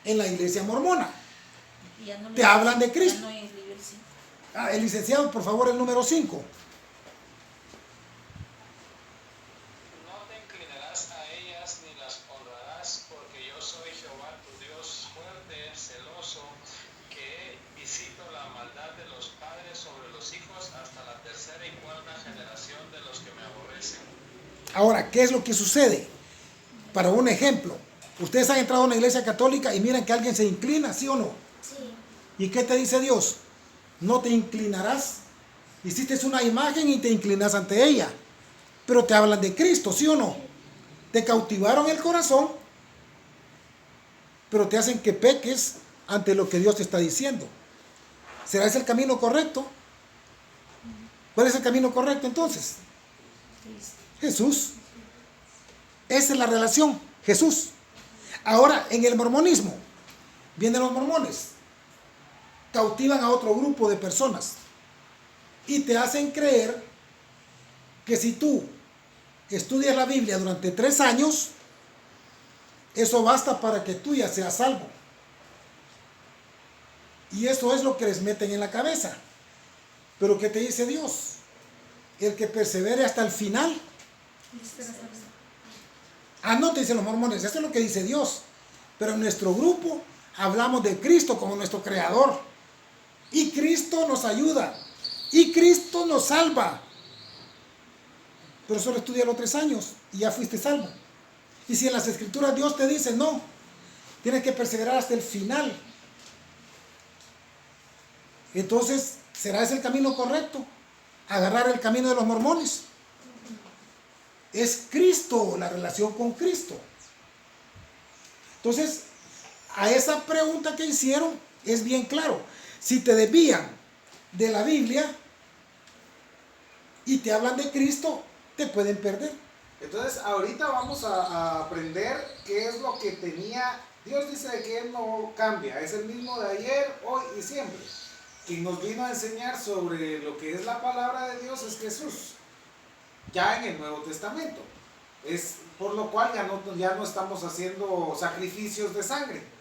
En la iglesia mormona Y ya no te hablan de Cristo. Ya no es nivel 5. El licenciado, por favor, el número 5. No te inclinarás a ellas ni las honrarás, porque yo soy Jehová tu Dios fuerte, celoso, que visito la maldad de los padres sobre los hijos hasta la tercera y cuarta generación de los que me aborrecen. Ahora, ¿qué es lo que sucede? Para un ejemplo, ustedes han entrado a una iglesia católica y miran que alguien se inclina, ¿sí o no? Sí. ¿Y qué te dice Dios? No te inclinarás. Hiciste una imagen y te inclinas ante ella. Pero te hablan de Cristo, ¿sí o no? Te cautivaron el corazón, pero te hacen que peques ante lo que Dios te está diciendo. ¿Será ese el camino correcto? ¿Cuál es el camino correcto entonces? Jesús. Esa es la relación, Jesús. Ahora, en el mormonismo, vienen los mormones, cautivan a otro grupo de personas y te hacen creer que si tú estudias la Biblia durante 3 años, eso basta para que tú ya seas salvo. Y eso es lo que les meten en la cabeza. Pero ¿qué te dice Dios? El que persevere hasta el final. No te dicen los mormones, eso es lo que dice Dios. Pero en nuestro grupo hablamos de Cristo como nuestro creador. Y Cristo nos ayuda. Y Cristo nos salva. Pero solo estudia los 3 años y ya fuiste salvo. Y si en las escrituras Dios te dice, no, tienes que perseverar hasta el final. Entonces, ¿será ese el camino correcto? Agarrar el camino de los mormones. Es Cristo, la relación con Cristo. Entonces, a esa pregunta que hicieron es bien claro. Si te desvían de la Biblia y te hablan de Cristo, te pueden perder. Entonces, ahorita vamos a aprender qué es lo que tenía. Dios dice que Él no cambia, es el mismo de ayer, hoy y siempre. Quien nos vino a enseñar sobre lo que es la palabra de Dios es Jesús, ya en el Nuevo Testamento. Es por lo cual ya no estamos haciendo sacrificios de sangre.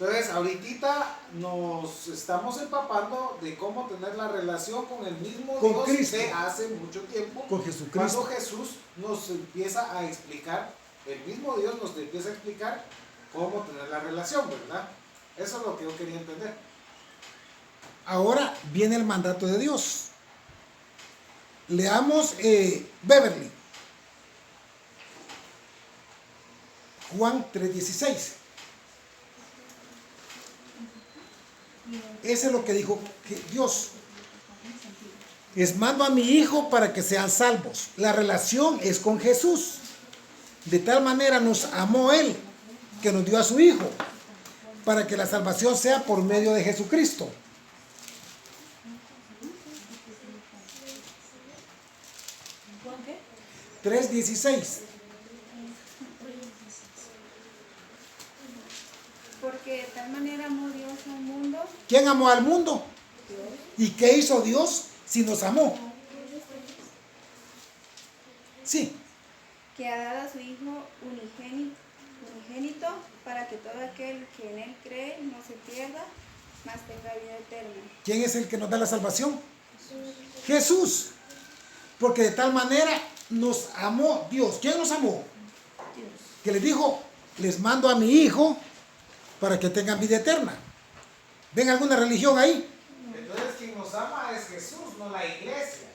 Entonces, ahorita nos estamos empapando de cómo tener la relación con el mismo Con Dios Cristo. de hace mucho tiempo. Con Jesucristo. Cuando Jesús nos empieza a explicar, el mismo Dios nos empieza a explicar cómo tener la relación, ¿verdad? Eso es lo que yo quería entender. Ahora viene el mandato de Dios. Leamos Beverly. Juan 3:16. Ese es lo que dijo Dios. Les mando a mi hijo para que sean salvos. La relación es con Jesús. De tal manera nos amó Él que nos dio a su hijo para que la salvación sea por medio de Jesucristo. ¿Juan qué? 3:16. Porque de tal manera amó Dios al mundo, ¿Quién amó al mundo? ¿Y qué hizo Dios si nos amó? Sí. que ha dado a su Hijo unigénito, para que todo aquel que en Él cree no se pierda, mas tenga vida eterna. ¿Quién es el que nos da la salvación? Jesús. Porque de tal manera nos amó Dios. ¿Quién nos amó? Dios. Que les dijo, les mando a mi hijo para que tengan vida eterna. ¿Ven alguna religión ahí? Entonces quien nos ama es Jesús, no la iglesia.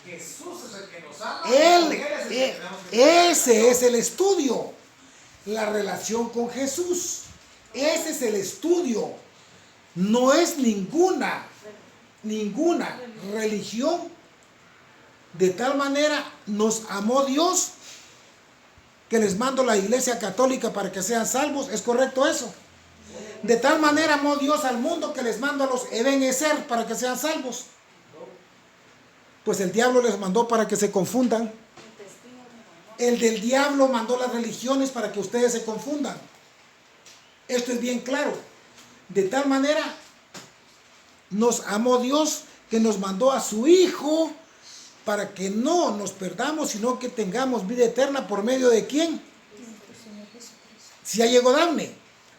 Jesús es el que nos ama. Él, Con él es el que tenemos que tener ese relación. es el estudio, la relación con Jesús. Ese es el estudio. No es ninguna religión. De tal manera nos amó Dios que les mando la iglesia católica para que sean salvos. ¿Es correcto eso? De tal manera amó Dios al mundo que les mando a los Ebenezer para que sean salvos. Pues el diablo les mandó para que se confundan. El del diablo mandó las religiones para que ustedes se confundan. Esto es bien claro. De tal manera nos amó Dios que nos mandó a su Hijo para que no nos perdamos, sino que tengamos vida eterna. ¿Por medio de quién? Si ya llegó Dafne,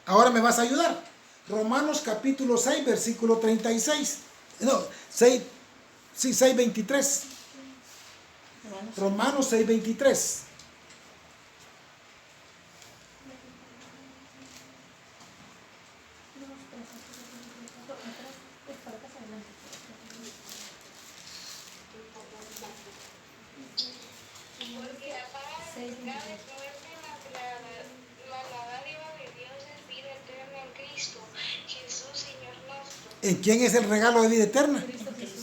ahora me vas a ayudar. Romanos capítulo 6, versículo 36. No, 6, sí, 6:23. Romanos 6:23. Porque la paga del pecado es muerte, mas la dádiva de Dios es vida eterna en Cristo Jesús, Señor nuestro. ¿En quién es el regalo de vida eterna?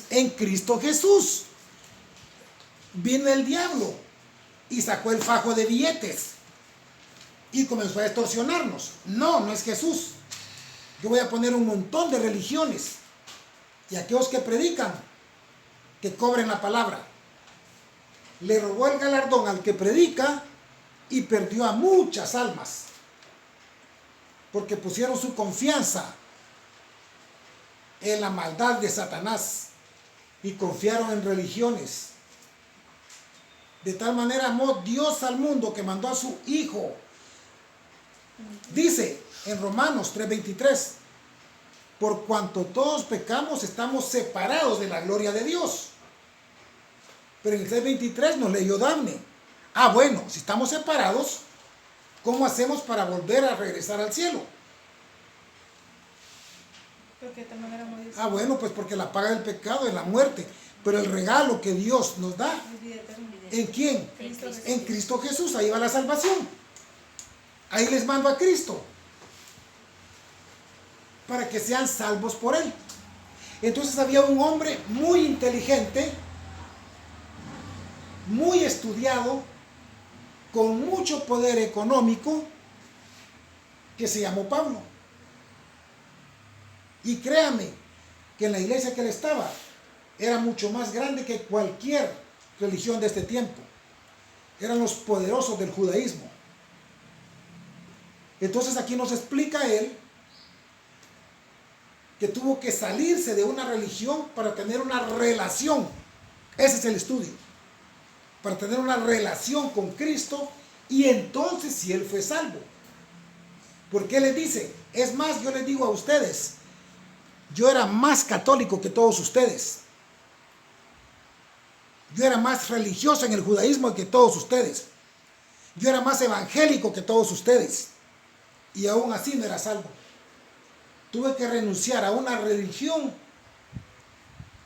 En Cristo Jesús. Vino el diablo y sacó el fajo de billetes y comenzó a extorsionarnos. No, no es Jesús. Yo voy a poner un montón de religiones y aquellos que predican, que cobren la palabra. Le robó el galardón al que predica y perdió a muchas almas porque pusieron su confianza en la maldad de Satanás y confiaron en religiones. De tal manera amó Dios al mundo que mandó a su Hijo. Dice en Romanos 3:23, por cuanto todos pecamos estamos separados de la gloria de Dios. Pero en el 3:23 nos leyó Dafne. Ah, bueno, si estamos separados, ¿cómo hacemos para volver a regresar al cielo? Porque de tal manera amó Dios. Ah, bueno, pues porque la paga del pecado es la muerte. Pero el regalo que Dios nos da, Es vida eterna. ¿en quién? Cristo Jesús. En Cristo Jesús. Ahí va la salvación. Ahí les mando a Cristo para que sean salvos por Él. Entonces había un hombre muy inteligente, muy estudiado, con mucho poder económico, que se llamó Pablo. Y créame que en la iglesia que él estaba era mucho más grande que cualquier religión de este tiempo. Eran los poderosos del judaísmo. Entonces aquí nos explica él que tuvo que salirse de una religión para tener una relación. Ese es el estudio. Para tener una relación con Cristo, y entonces si él fue salvo. Porque él les dice, es más, yo les digo a ustedes, yo era más católico que todos ustedes. Yo era más religioso en el judaísmo que todos ustedes. Yo era más evangélico que todos ustedes. Y aún así no era salvo. Tuve que renunciar a una religión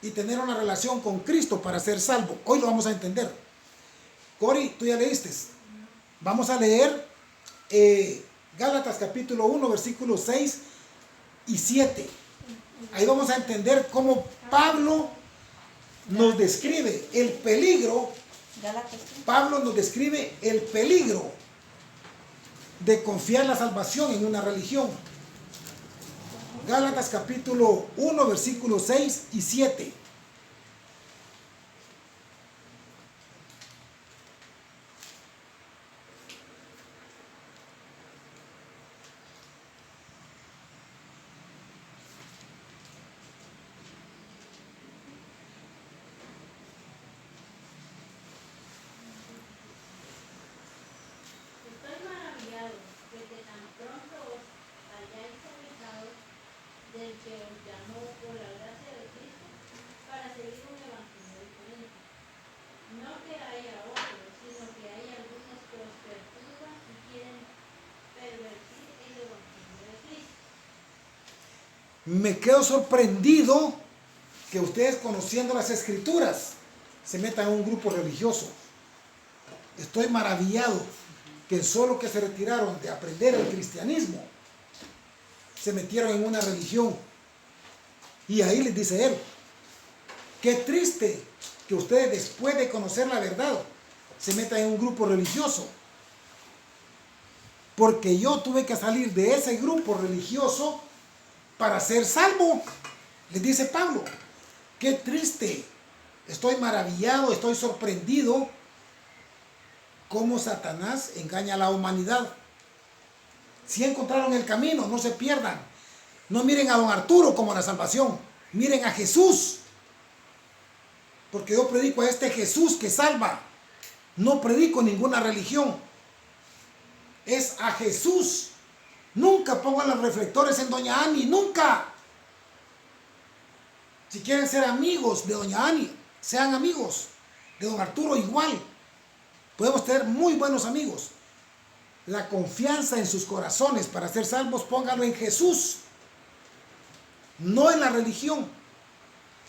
y tener una relación con Cristo para ser salvo. Hoy lo vamos a entender. Cori, tú ya leíste. Vamos a leer Gálatas capítulo 1, versículos 6 y 7. Ahí vamos a entender cómo Pablo nos describe el peligro. Pablo nos describe el peligro de confiar la salvación en una religión. Gálatas capítulo 1, versículos 6 y 7. Estoy maravillado de que tan pronto os hayáis olvidado del que os llamó por la gracia de Cristo para seguir un evangelio diferente. No que haya otros, sino que hay algunos que os perturban y quieren pervertir el evangelio de Cristo. Me quedo sorprendido que ustedes, conociendo las escrituras, se metan en un grupo religioso. Estoy maravillado que solo que se retiraron de aprender el cristianismo, se metieron en una religión. Y ahí les dice él, qué triste que ustedes, después de conocer la verdad, se metan en un grupo religioso. Porque yo tuve que salir de ese grupo religioso para ser salvo. Les dice Pablo, qué triste, estoy maravillado, estoy sorprendido cómo Satanás engaña a la humanidad. Si encontraron el camino, no se pierdan. No miren a don Arturo como la salvación, miren a Jesús. Porque yo predico a este Jesús que salva. No predico ninguna religión. Es a Jesús. Nunca pongan los reflectores en doña Ani, nunca. Si quieren ser amigos de doña Ani, sean amigos. De don Arturo igual. Podemos tener muy buenos amigos. La confianza en sus corazones para ser salvos, pónganlo en Jesús. No en la religión.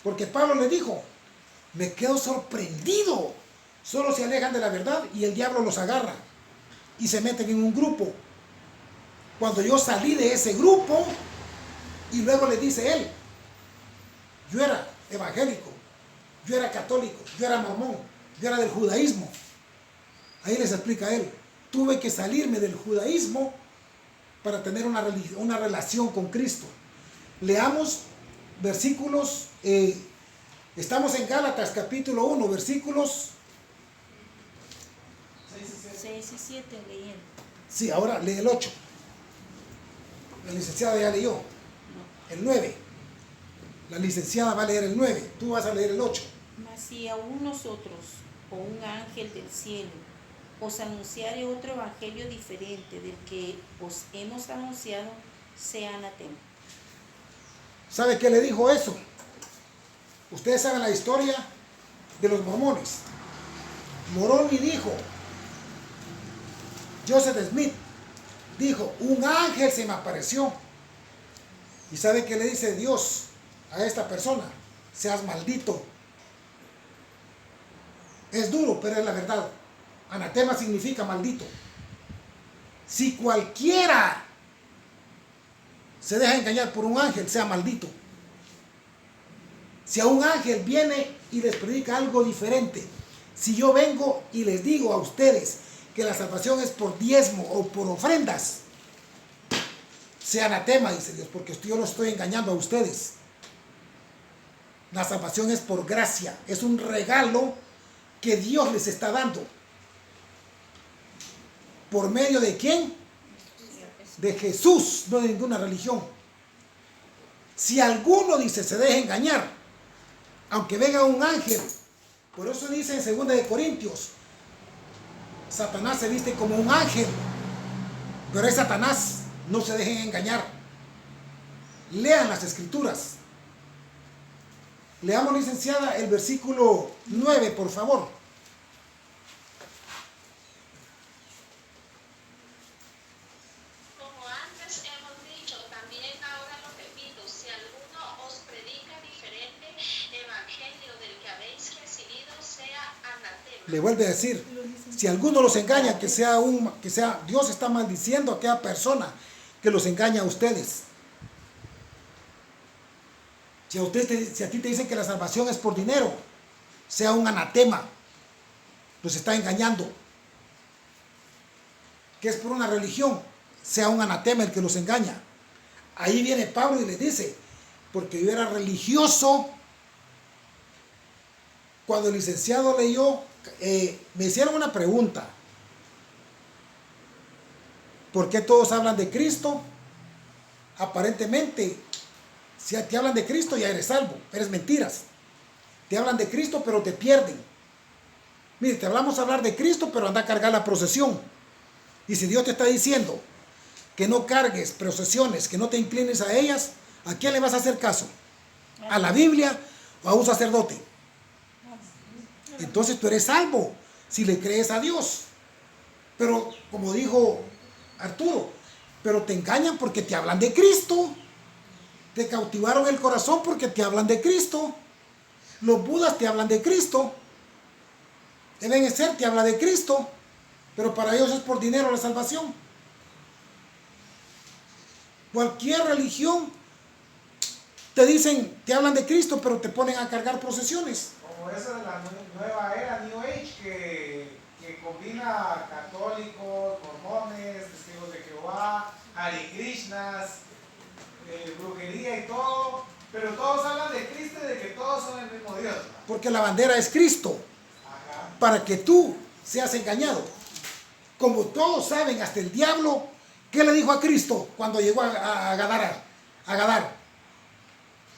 Porque Pablo le dijo, me quedo sorprendido. Solo se alejan de la verdad y el diablo los agarra. Y se meten en un grupo. Cuando yo salí de ese grupo, y luego le dice él, yo era evangélico, yo era católico, yo era mormón, yo era del judaísmo. Ahí les explica él, tuve que salirme del judaísmo para tener una relación con Cristo. Leamos versículos, estamos en Gálatas capítulo 1, versículos 6 y 7 leyendo. Sí, ahora lee el 8. La licenciada ya leyó. El 9. La licenciada va a leer el 9. Tú vas a leer el 8. Mas si aún nosotros, o un ángel del cielo, os anunciare otro evangelio diferente del que os hemos anunciado, sea anatema. ¿Sabe qué le dijo eso? Ustedes saben la historia de los mormones. Moroni dijo, Joseph Smith dijo, un ángel se me apareció. ¿Y sabe qué le dice Dios a esta persona? Seas maldito. Es duro, pero es la verdad. Anatema significa maldito. Si cualquiera se deja engañar por un ángel, sea maldito. Si a un ángel viene y les predica algo diferente, si yo vengo y les digo a ustedes que la salvación es por diezmo o por ofrendas, sea anatema, dice Dios, porque yo no estoy engañando a ustedes. La salvación es por gracia, es un regalo que Dios les está dando. ¿Por medio de quién? De Jesús, no de ninguna religión. Si alguno dice se deja engañar, aunque venga un ángel, por eso dice en 2 de Corintios, Satanás se viste como un ángel, pero es Satanás, no se dejen engañar. Lean las escrituras. Leamos, licenciada, el versículo 9, por favor. Como antes hemos dicho, también ahora lo repito, si alguno os predica diferente evangelio del que habéis recibido, sea anatema. Le vuelve a decir, si alguno los engaña, que sea Dios está maldiciendo a aquella persona que los engaña a ustedes. Si a ti te dicen que la salvación es por dinero, sea un anatema, los está engañando. Que es por una religión, sea un anatema el que los engaña. Ahí viene Pablo y le dice, porque yo era religioso. Cuando el licenciado leyó, me hicieron una pregunta. ¿Por qué todos hablan de Cristo? Aparentemente, si te hablan de Cristo ya eres salvo, eres mentiras. Te hablan de Cristo pero te pierden. Mire, te hablamos a hablar de Cristo pero anda a cargar la procesión. Y si Dios te está diciendo que no cargues procesiones, que no te inclines a ellas, ¿a quién le vas a hacer caso? ¿A la Biblia o a un sacerdote? Entonces tú eres salvo si le crees a Dios. Pero como dijo Arturo, pero te engañan porque te hablan de Cristo. Te cautivaron el corazón porque te hablan de Cristo. Los budas te hablan de Cristo. El Ebenezer te habla de Cristo. Pero para ellos es por dinero la salvación. Cualquier religión te dicen, te hablan de Cristo, pero te ponen a cargar procesiones. Como esa de la nueva era, New Age, que combina católicos, mormones, testigos de Jehová, Hare Krishnas, brujería y todo, pero todos hablan de Cristo y de que todos son el mismo Dios. Porque la bandera es Cristo. Ajá. Para que tú seas engañado. Como todos saben, hasta el diablo, ¿qué le dijo a Cristo cuando llegó a Gadara?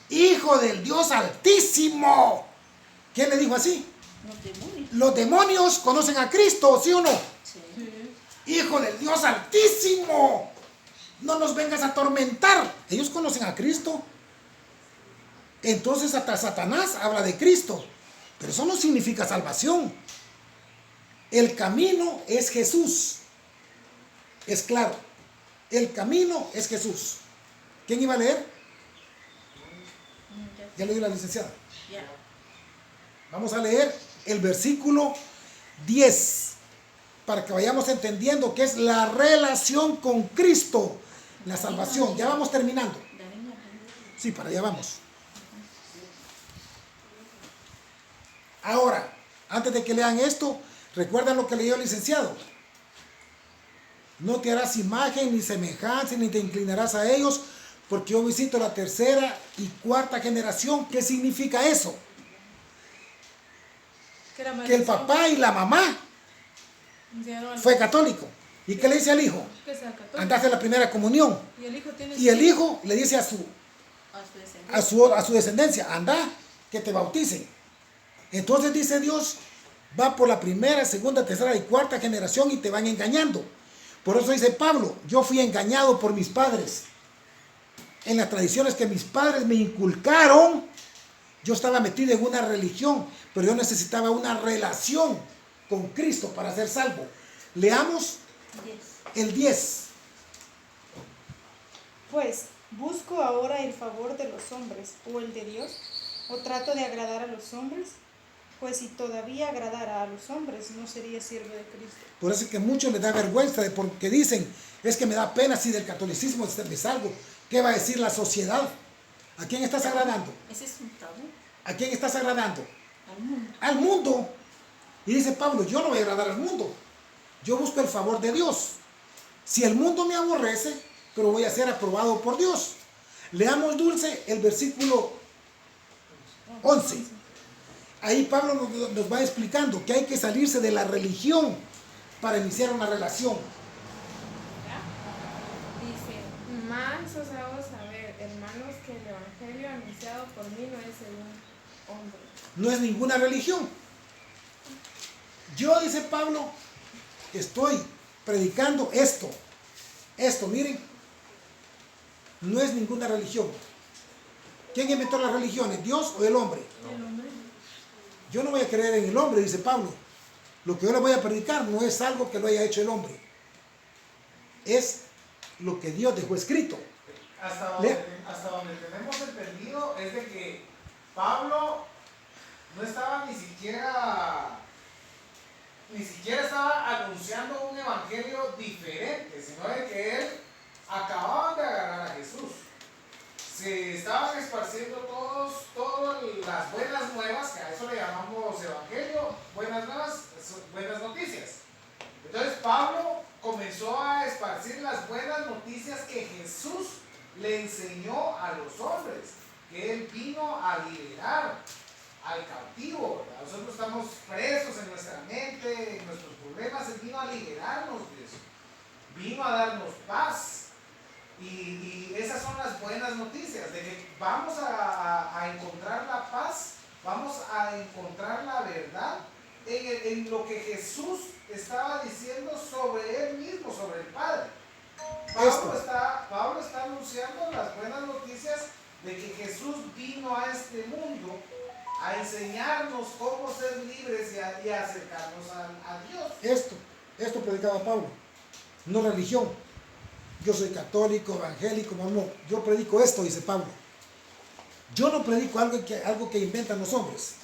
Hijo del Dios Altísimo. ¿Quién le dijo así? Los demonios. Los demonios conocen a Cristo, ¿sí o no? Sí. Hijo del Dios Altísimo. No nos vengas a atormentar. Ellos conocen a Cristo. Entonces hasta Satanás habla de Cristo. Pero eso no significa salvación. El camino es Jesús. Es claro. El camino es Jesús. ¿Quién iba a leer? Ya lo dio la licenciada. Ya. Vamos a leer el versículo 10 para que vayamos entendiendo qué es la relación con Cristo, la salvación. Ya vamos terminando. Sí, para allá vamos. Ahora, antes de que lean esto, recuerdan lo que leyó el licenciado. No te harás imagen ni semejanza, ni te inclinarás a ellos, porque yo visito la tercera y cuarta generación. ¿Qué significa eso? Que el papá y la mamá fue católico. ¿Y qué le dice al hijo? Andaste a la primera comunión. Y el hijo le dice a su descendencia, anda, que te bauticen. Entonces dice Dios, va por la primera, segunda, tercera y cuarta generación y te van engañando. Por eso dice Pablo, yo fui engañado por mis padres. En las tradiciones que mis padres me inculcaron, yo estaba metido en una religión, pero yo necesitaba una relación con Cristo para ser salvo. Leamos el 10. Pues, ¿busco ahora el favor de los hombres o el de Dios? ¿O trato de agradar a los hombres? Pues si todavía agradara a los hombres, no sería siervo de Cristo. Por eso es que a muchos les da vergüenza, porque dicen, es que me da pena si del catolicismo me salgo. ¿Qué va a decir la sociedad? ¿A quién estás agradando? Ese es un tabú. ¿A quién estás agradando? Al mundo. Al mundo. Y dice Pablo, yo no voy a agradar al mundo. Yo busco el favor de Dios. Si el mundo me aborrece, pero voy a ser aprobado por Dios. Leamos, Dulce, el versículo 11. Ahí Pablo nos va explicando que hay que salirse de la religión para iniciar una relación. Dice, más os hago saber, hermanos, que el evangelio anunciado por mí no es según hombre. No es ninguna religión. Yo, dice Pablo, estoy predicando esto. Esto, miren, no es ninguna religión. ¿Quién inventó las religiones? ¿Dios o el hombre? El hombre. Yo no voy a creer en el hombre, dice Pablo. Lo que yo le voy a predicar no es algo que lo haya hecho el hombre. Es lo que Dios dejó escrito. Hasta donde tenemos entendido es de que Pablo no estaba ni siquiera estaba anunciando un evangelio diferente, sino de que él acababan de agarrar a Jesús. Se estaban esparciendo todas las buenas nuevas, que a eso le llamamos evangelio, buenas nuevas, buenas noticias. Entonces Pablo comenzó a esparcir las buenas noticias que Jesús le enseñó a los hombres, que él vino a liberar al cautivo, ¿verdad? Nosotros estamos presos en nuestra mente, en nuestros problemas. Él vino a liberarnos de eso, vino a darnos paz. Y esas son las buenas noticias, de que vamos a encontrar la paz, vamos a encontrar la verdad en lo que Jesús estaba diciendo sobre él mismo, sobre el Padre. Pablo está anunciando las buenas noticias de que Jesús vino a este mundo a enseñarnos cómo ser libres y a acercarnos a Dios. Esto predicaba Pablo, no religión. Yo soy católico, evangélico, no. Yo predico esto, dice Pablo. Yo no predico algo que inventan los hombres.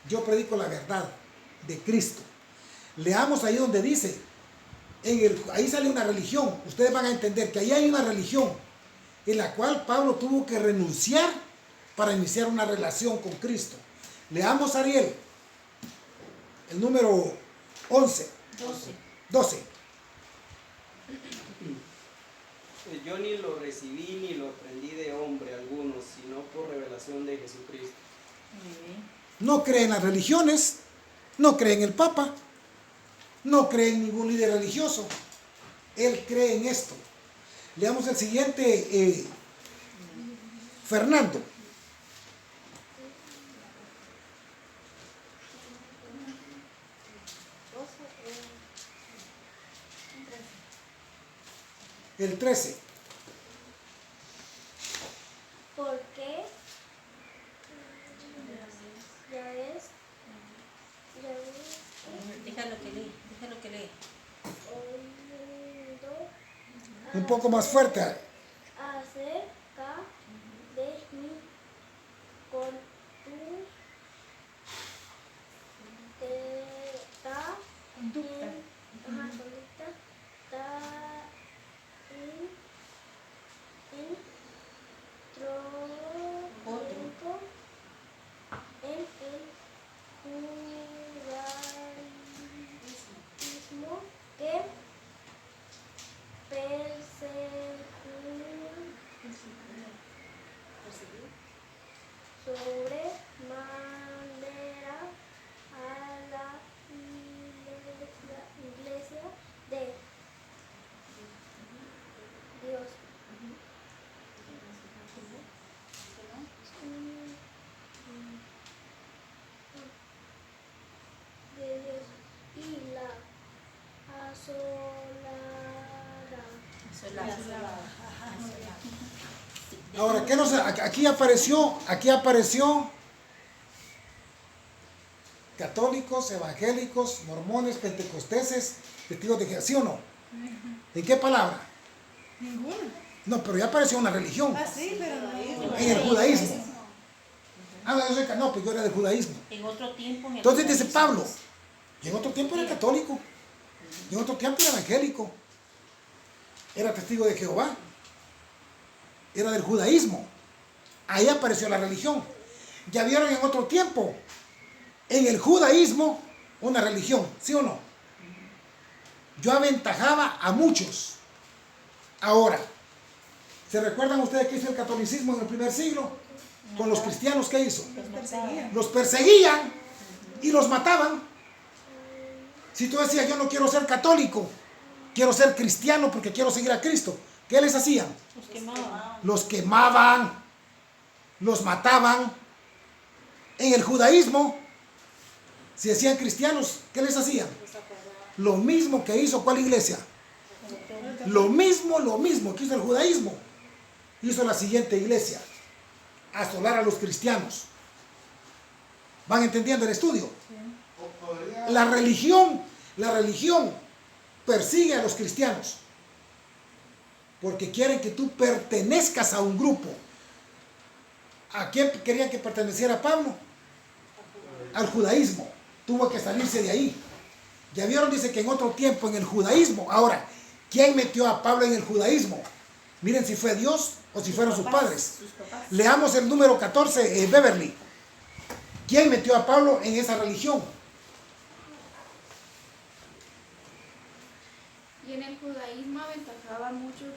Yo predico la verdad de Cristo. Leamos ahí donde dice, ahí sale una religión. Ustedes van a entender que ahí hay una religión en la cual Pablo tuvo que renunciar para iniciar una relación con Cristo. Leamos Ariel, el número 12. Yo ni lo recibí ni lo aprendí de hombre alguno, sino por revelación de Jesucristo. No cree en las religiones, no cree en el Papa, no cree en ningún líder religioso. Él cree en esto. Leamos el siguiente, Fernando. El 13. ¿Por qué? Ya ves. Déjalo que lee. Un poco más fuerte. Acerca de mí con tu conducta. En el judaísmo que sobremanera a la iglesia de Dios. Y la asolará. Ahora, ¿qué nos, aquí apareció católicos, evangélicos, mormones, pentecosteses, testigos de Jehová, ¿sí o no? ¿En qué palabra? Ninguno. No, pero ya apareció una religión. Ah, sí, pero no. En el judaísmo. No, pues yo era del judaísmo. En otro tiempo. Entonces dice Pablo, y en otro tiempo era católico, y en otro tiempo era evangélico, era testigo de Jehová, era del judaísmo. Ahí apareció la religión. Ya vieron en otro tiempo, en el judaísmo, una religión, ¿sí o no? Yo aventajaba a muchos. Ahora, ¿se recuerdan ustedes qué hizo el catolicismo en el primer siglo? Con los cristianos, ¿qué hizo? Los perseguían y los mataban. Si tú decías, yo no quiero ser católico, quiero ser cristiano porque quiero seguir a Cristo, ¿qué les hacían? Los quemaban, los mataban. En el judaísmo, si decían cristianos, ¿qué les hacían? Lo mismo que hizo ¿cuál iglesia? Lo mismo que hizo el judaísmo, hizo la siguiente iglesia: asolar a los cristianos. ¿Van entendiendo el estudio? La religión persigue a los cristianos porque quieren que tú pertenezcas a un grupo. ¿A quién querían que perteneciera Pablo? Al judaísmo. Tuvo que salirse de ahí. Ya vieron, dice que en otro tiempo en el judaísmo. Ahora, ¿quién metió a Pablo en el judaísmo? Miren si fue Dios o si fueron sus padres. Leamos el número 14, Beverly. ¿Quién metió a Pablo en esa religión? Y en el judaísmo aventajaba a muchos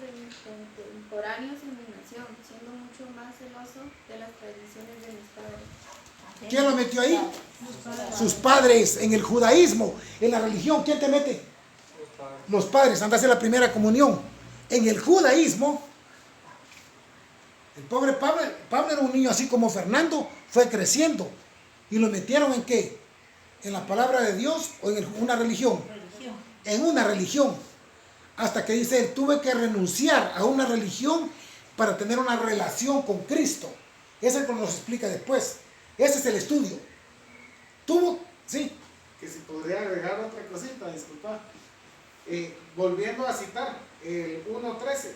contemporáneos en mi nación, siendo mucho más celoso de las tradiciones de mis padres. ¿Quién lo metió ahí? Sus padres. En el judaísmo, en la religión, ¿quién te mete? Los padres. Anda a hacer la primera comunión. En el judaísmo, el pobre Pablo era un niño así como Fernando, fue creciendo. ¿Y lo metieron en qué? ¿En la palabra de Dios o en una religión? En una religión. Hasta que dice él, tuve que renunciar a una religión para tener una relación con Cristo. Eso es lo que nos explica después. Ese es el estudio. Tuvo, sí. Que si podría agregar otra cosita, disculpa. Volviendo a citar el 1.13,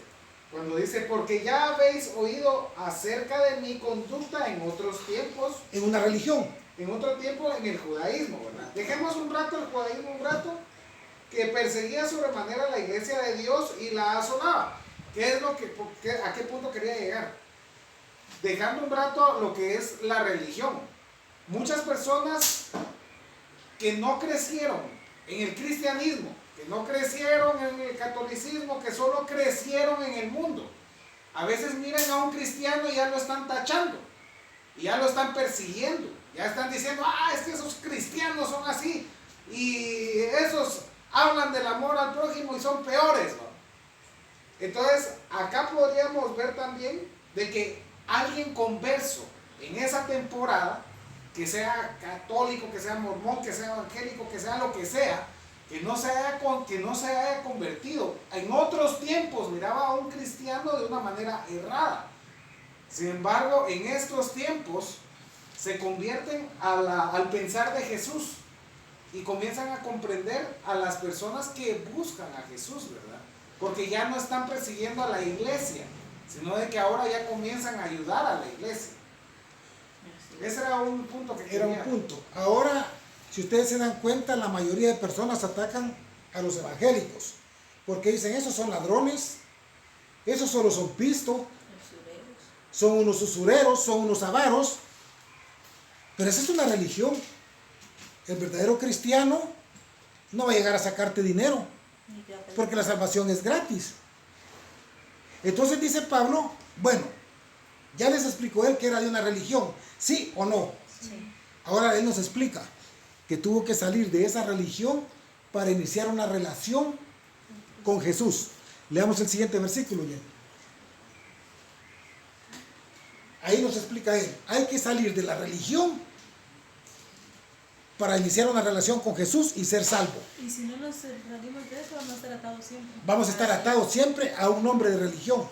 Cuando dice, porque ya habéis oído acerca de mi conducta en otros tiempos. En una religión. En otro tiempo en el judaísmo, ¿verdad? Dejemos un rato el judaísmo, un rato, que perseguía sobremanera la iglesia de Dios y la asolaba. ¿Qué es lo que, a qué punto quería llegar? Dejando un rato lo que es la religión. Muchas personas que no crecieron en el cristianismo, que no crecieron en el catolicismo, que solo crecieron en el mundo, a veces miran a un cristiano y ya lo están tachando, y ya lo están persiguiendo, ya están diciendo, es que esos cristianos son así, y esos hablan del amor al prójimo y son peores, ¿no? Entonces, acá podríamos ver también de que alguien converso en esa temporada, que sea católico, que sea mormón, que sea evangélico, que sea lo que sea, que no se haya convertido. En otros tiempos miraba a un cristiano de una manera errada. Sin embargo, en estos tiempos se convierten al pensar de Jesús y comienzan a comprender a las personas que buscan a Jesús, ¿verdad? Porque ya no están persiguiendo a la iglesia, sino de que ahora ya comienzan a ayudar a la iglesia. Ese era un punto que quería. Era un punto. Ahora, si ustedes se dan cuenta, la mayoría de personas atacan a los evangélicos. Porque dicen, esos son ladrones, esos solo son pistos, son unos usureros, son unos avaros. Pero esa es una religión. El verdadero cristiano no va a llegar a sacarte dinero, porque la salvación es gratis. Entonces dice Pablo, bueno, ya les explicó él que era de una religión, ¿sí o no? Sí. Ahora él nos explica que tuvo que salir de esa religión para iniciar una relación con Jesús. Leamos el siguiente versículo, ya. Ahí nos explica él, hay que salir de la religión para iniciar una relación con Jesús y ser salvo. Y si no nos salimos de eso, vamos a estar atados siempre. Vamos a estar atados siempre a un nombre de religión.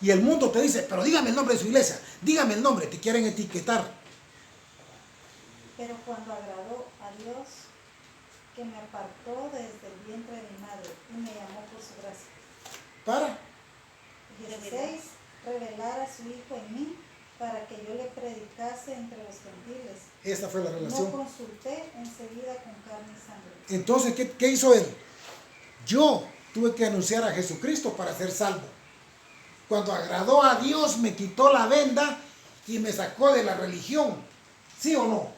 Y el mundo te dice, pero dígame el nombre de su iglesia, dígame el nombre, te quieren etiquetar. Pero cuando agradó a Dios, que me apartó desde el vientre de mi madre y me llamó por su gracia. Para 16, revelar a su Hijo en mí, para que yo le predicase entre los gentiles. Esta fue la relación. No consulté enseguida con carne y sangre. Entonces, ¿qué hizo él? Yo tuve que anunciar a Jesucristo para ser salvo. Cuando agradó a Dios, me quitó la venda y me sacó de la religión. ¿Sí o no?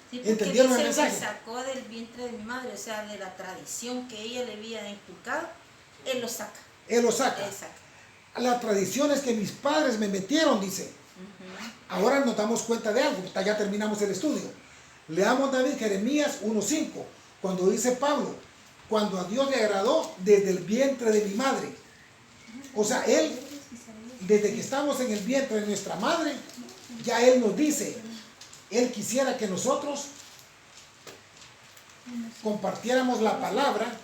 Sí, porque ¿entendieron el dice, me mensaje? sacó del vientre de mi madre, o sea, de la tradición que ella le había inculcado, él lo saca. Él lo saca. Él saca. Las tradiciones que mis padres me metieron, dice. Ahora nos damos cuenta de algo, ya terminamos el estudio. Leamos David Jeremías 1:5, cuando dice Pablo, cuando a Dios le agradó desde el vientre de mi madre. O sea, él, desde que estamos en el vientre de nuestra madre, ya él nos dice, él quisiera que nosotros compartiéramos la palabra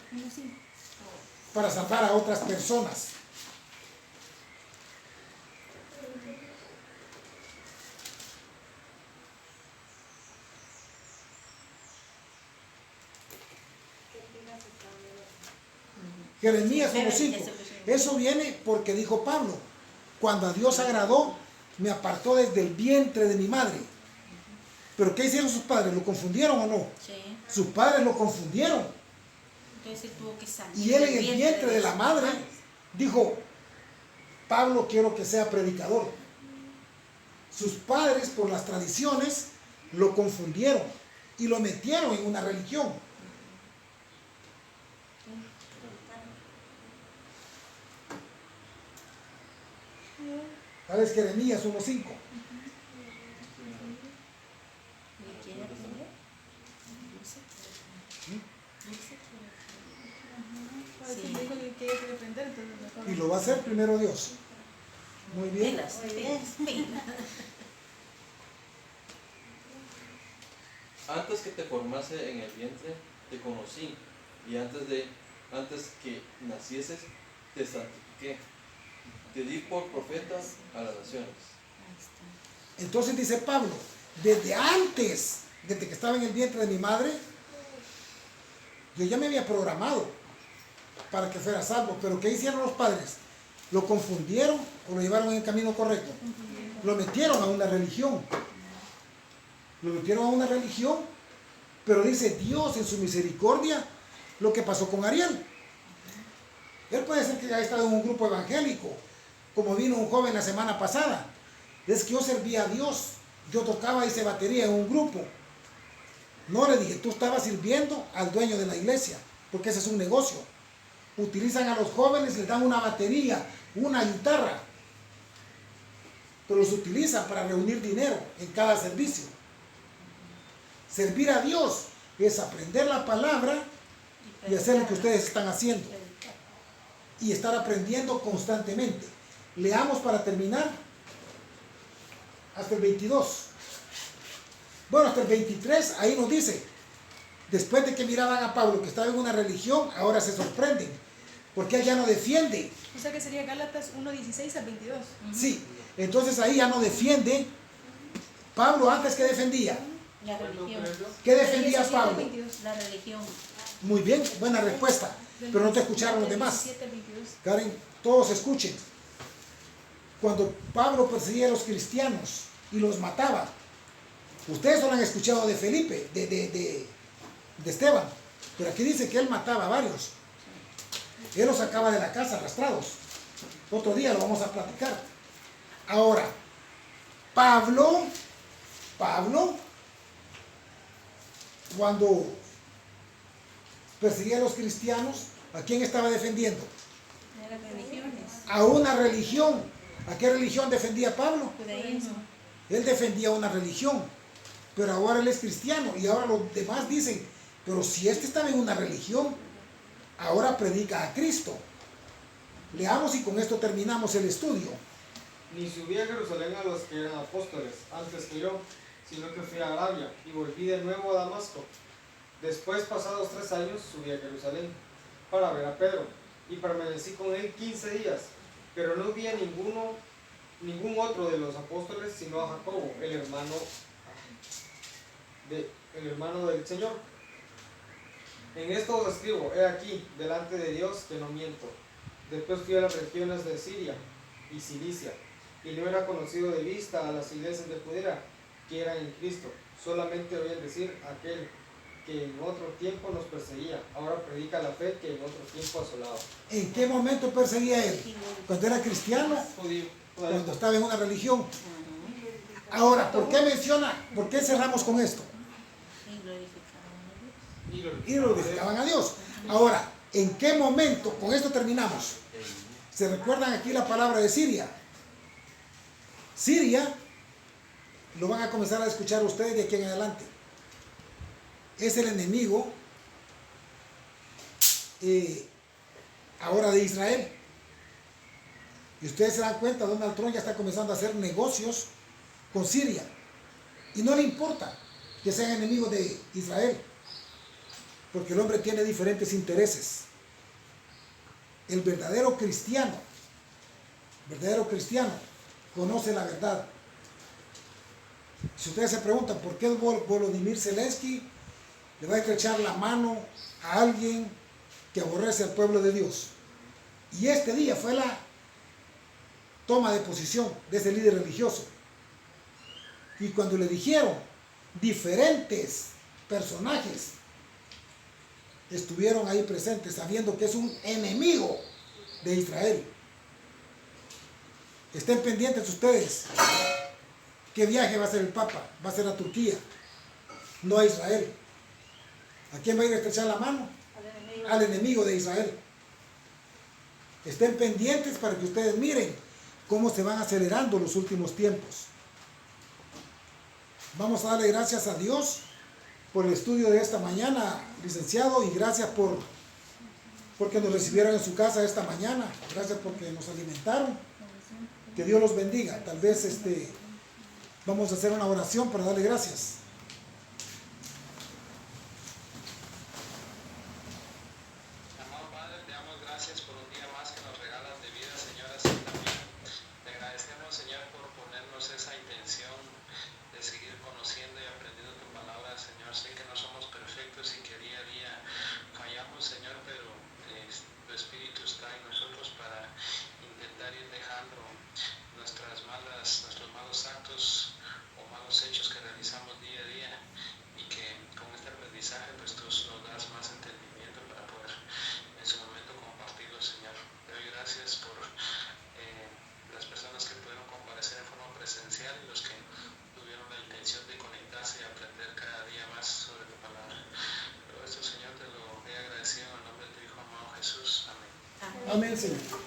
para salvar a otras personas. Jeremías 1:5. Eso viene porque dijo Pablo, cuando a Dios agradó, me apartó desde el vientre de mi madre. ¿Pero qué hicieron sus padres? ¿Lo confundieron o no? Sí. Sus padres lo confundieron. Entonces él tuvo que salir. Y él en el vientre de la madre dijo, Pablo quiero que sea predicador. Sus padres por las tradiciones lo confundieron y lo metieron en una religión. ¿Sabes? Jeremías 1:5. Y lo va a hacer primero Dios. Muy bien. Antes que te formase en el vientre, te conocí, y antes que nacieses, te santifiqué. Te di por profeta a las naciones. Entonces dice Pablo, desde antes, desde que estaba en el vientre de mi madre, yo ya me había programado. para que fuera salvo. Pero ¿qué hicieron los padres? Lo confundieron o lo llevaron en el camino correcto. Lo metieron a una religión. Lo metieron a una religión, pero dice Dios en su misericordia lo que pasó con Ariel. Él puede ser que haya estado en un grupo evangélico, como vino un joven la semana pasada. Es que yo servía a Dios, yo tocaba y hice batería en un grupo. No, le dije, tú estabas sirviendo al dueño de la iglesia, porque ese es un negocio. Utilizan a los jóvenes, les dan una batería, una guitarra, pero los utilizan para reunir dinero en cada servicio. Servir a Dios es aprender la palabra y hacer lo que ustedes están haciendo. Y estar aprendiendo constantemente. Leamos para terminar hasta el 22. Bueno, hasta el 23, ahí nos dice, después de que miraban a Pablo que estaba en una religión, ahora se sorprenden, porque él ya no defiende. O sea que sería Gálatas 1:16 al 22. Sí, entonces ahí ya no defiende. Pablo antes que defendía. La religión. ¿Qué defendía Pablo? La religión. Muy bien, buena respuesta, pero no te escucharon los demás. Karen, todos escuchen. Cuando Pablo perseguía a los cristianos y los mataba, ustedes solo han escuchado de Felipe, de Esteban, pero aquí dice que él mataba a varios. Él los sacaba de la casa arrastrados. Otro día lo vamos a platicar. Ahora, Pablo, cuando perseguía a los cristianos, ¿a quién estaba defendiendo? De las religiones. A una religión. ¿A qué religión defendía Pablo? Judaísmo. Él defendía una religión, pero ahora él es cristiano y ahora los demás dicen, pero si este estaba en una religión, ahora predica a Cristo. Leamos y con esto terminamos el estudio. Ni subí a Jerusalén a los que eran apóstoles, antes que yo, sino que fui a Arabia y volví de nuevo a Damasco. Después, pasados 3 años, subí a Jerusalén para ver a Pedro y permanecí con él 15 días, pero no vi a ningún otro de los apóstoles, sino a Jacobo, el hermano del Señor. En esto os escribo, he aquí, delante de Dios, que no miento. Después fui a las regiones de Siria y Cilicia, y no era conocido de vista a las iglesias de Judea que eran en Cristo. Solamente oían decir aquel que en otro tiempo nos perseguía, ahora predica la fe que en otro tiempo asolaba. ¿En qué momento perseguía él? ¿Cuando era cristiano? Cuando estaba en una religión. Ahora, ¿por qué menciona? ¿Por qué cerramos con esto? Y glorificaban a Dios. Ahora, ¿en qué momento? Con esto terminamos. ¿Se recuerdan aquí la palabra de Siria? Siria, lo van a comenzar a escuchar ustedes de aquí en adelante. Es el enemigo ahora de Israel. Y ustedes se dan cuenta, Donald Trump ya está comenzando a hacer negocios con Siria. Y no le importa que sean enemigos de Israel, porque el hombre tiene diferentes intereses. El verdadero cristiano conoce la verdad. Si ustedes se preguntan por qué Volodymyr Zelensky le va a estrechar la mano a alguien que aborrece al pueblo de Dios. Y este día fue la toma de posición de ese líder religioso. Y cuando le dijeron, diferentes personajes estuvieron ahí presentes sabiendo que es un enemigo de Israel. Estén pendientes ustedes. ¿Qué viaje va a hacer el Papa? Va a ser a Turquía, no a Israel. ¿A quién va a ir a estrechar la mano? Al enemigo de Israel. Estén pendientes para que ustedes miren cómo se van acelerando los últimos tiempos. Vamos a darle gracias a Dios por el estudio de esta mañana, licenciado, y gracias porque nos recibieron en su casa esta mañana. Gracias porque nos alimentaron. Que Dios los bendiga. Tal vez vamos a hacer una oración para darle gracias. Amado Padre, te damos gracias por un día más que nos regalas de vida, Señor, así también. Te agradecemos, Señor, por ponernos esa intención de seguir conociendo y aprendiendo tu palabra, Señor. Sé que no somos perfectos y que día a día fallamos, Señor, pero tu Amén, Señor.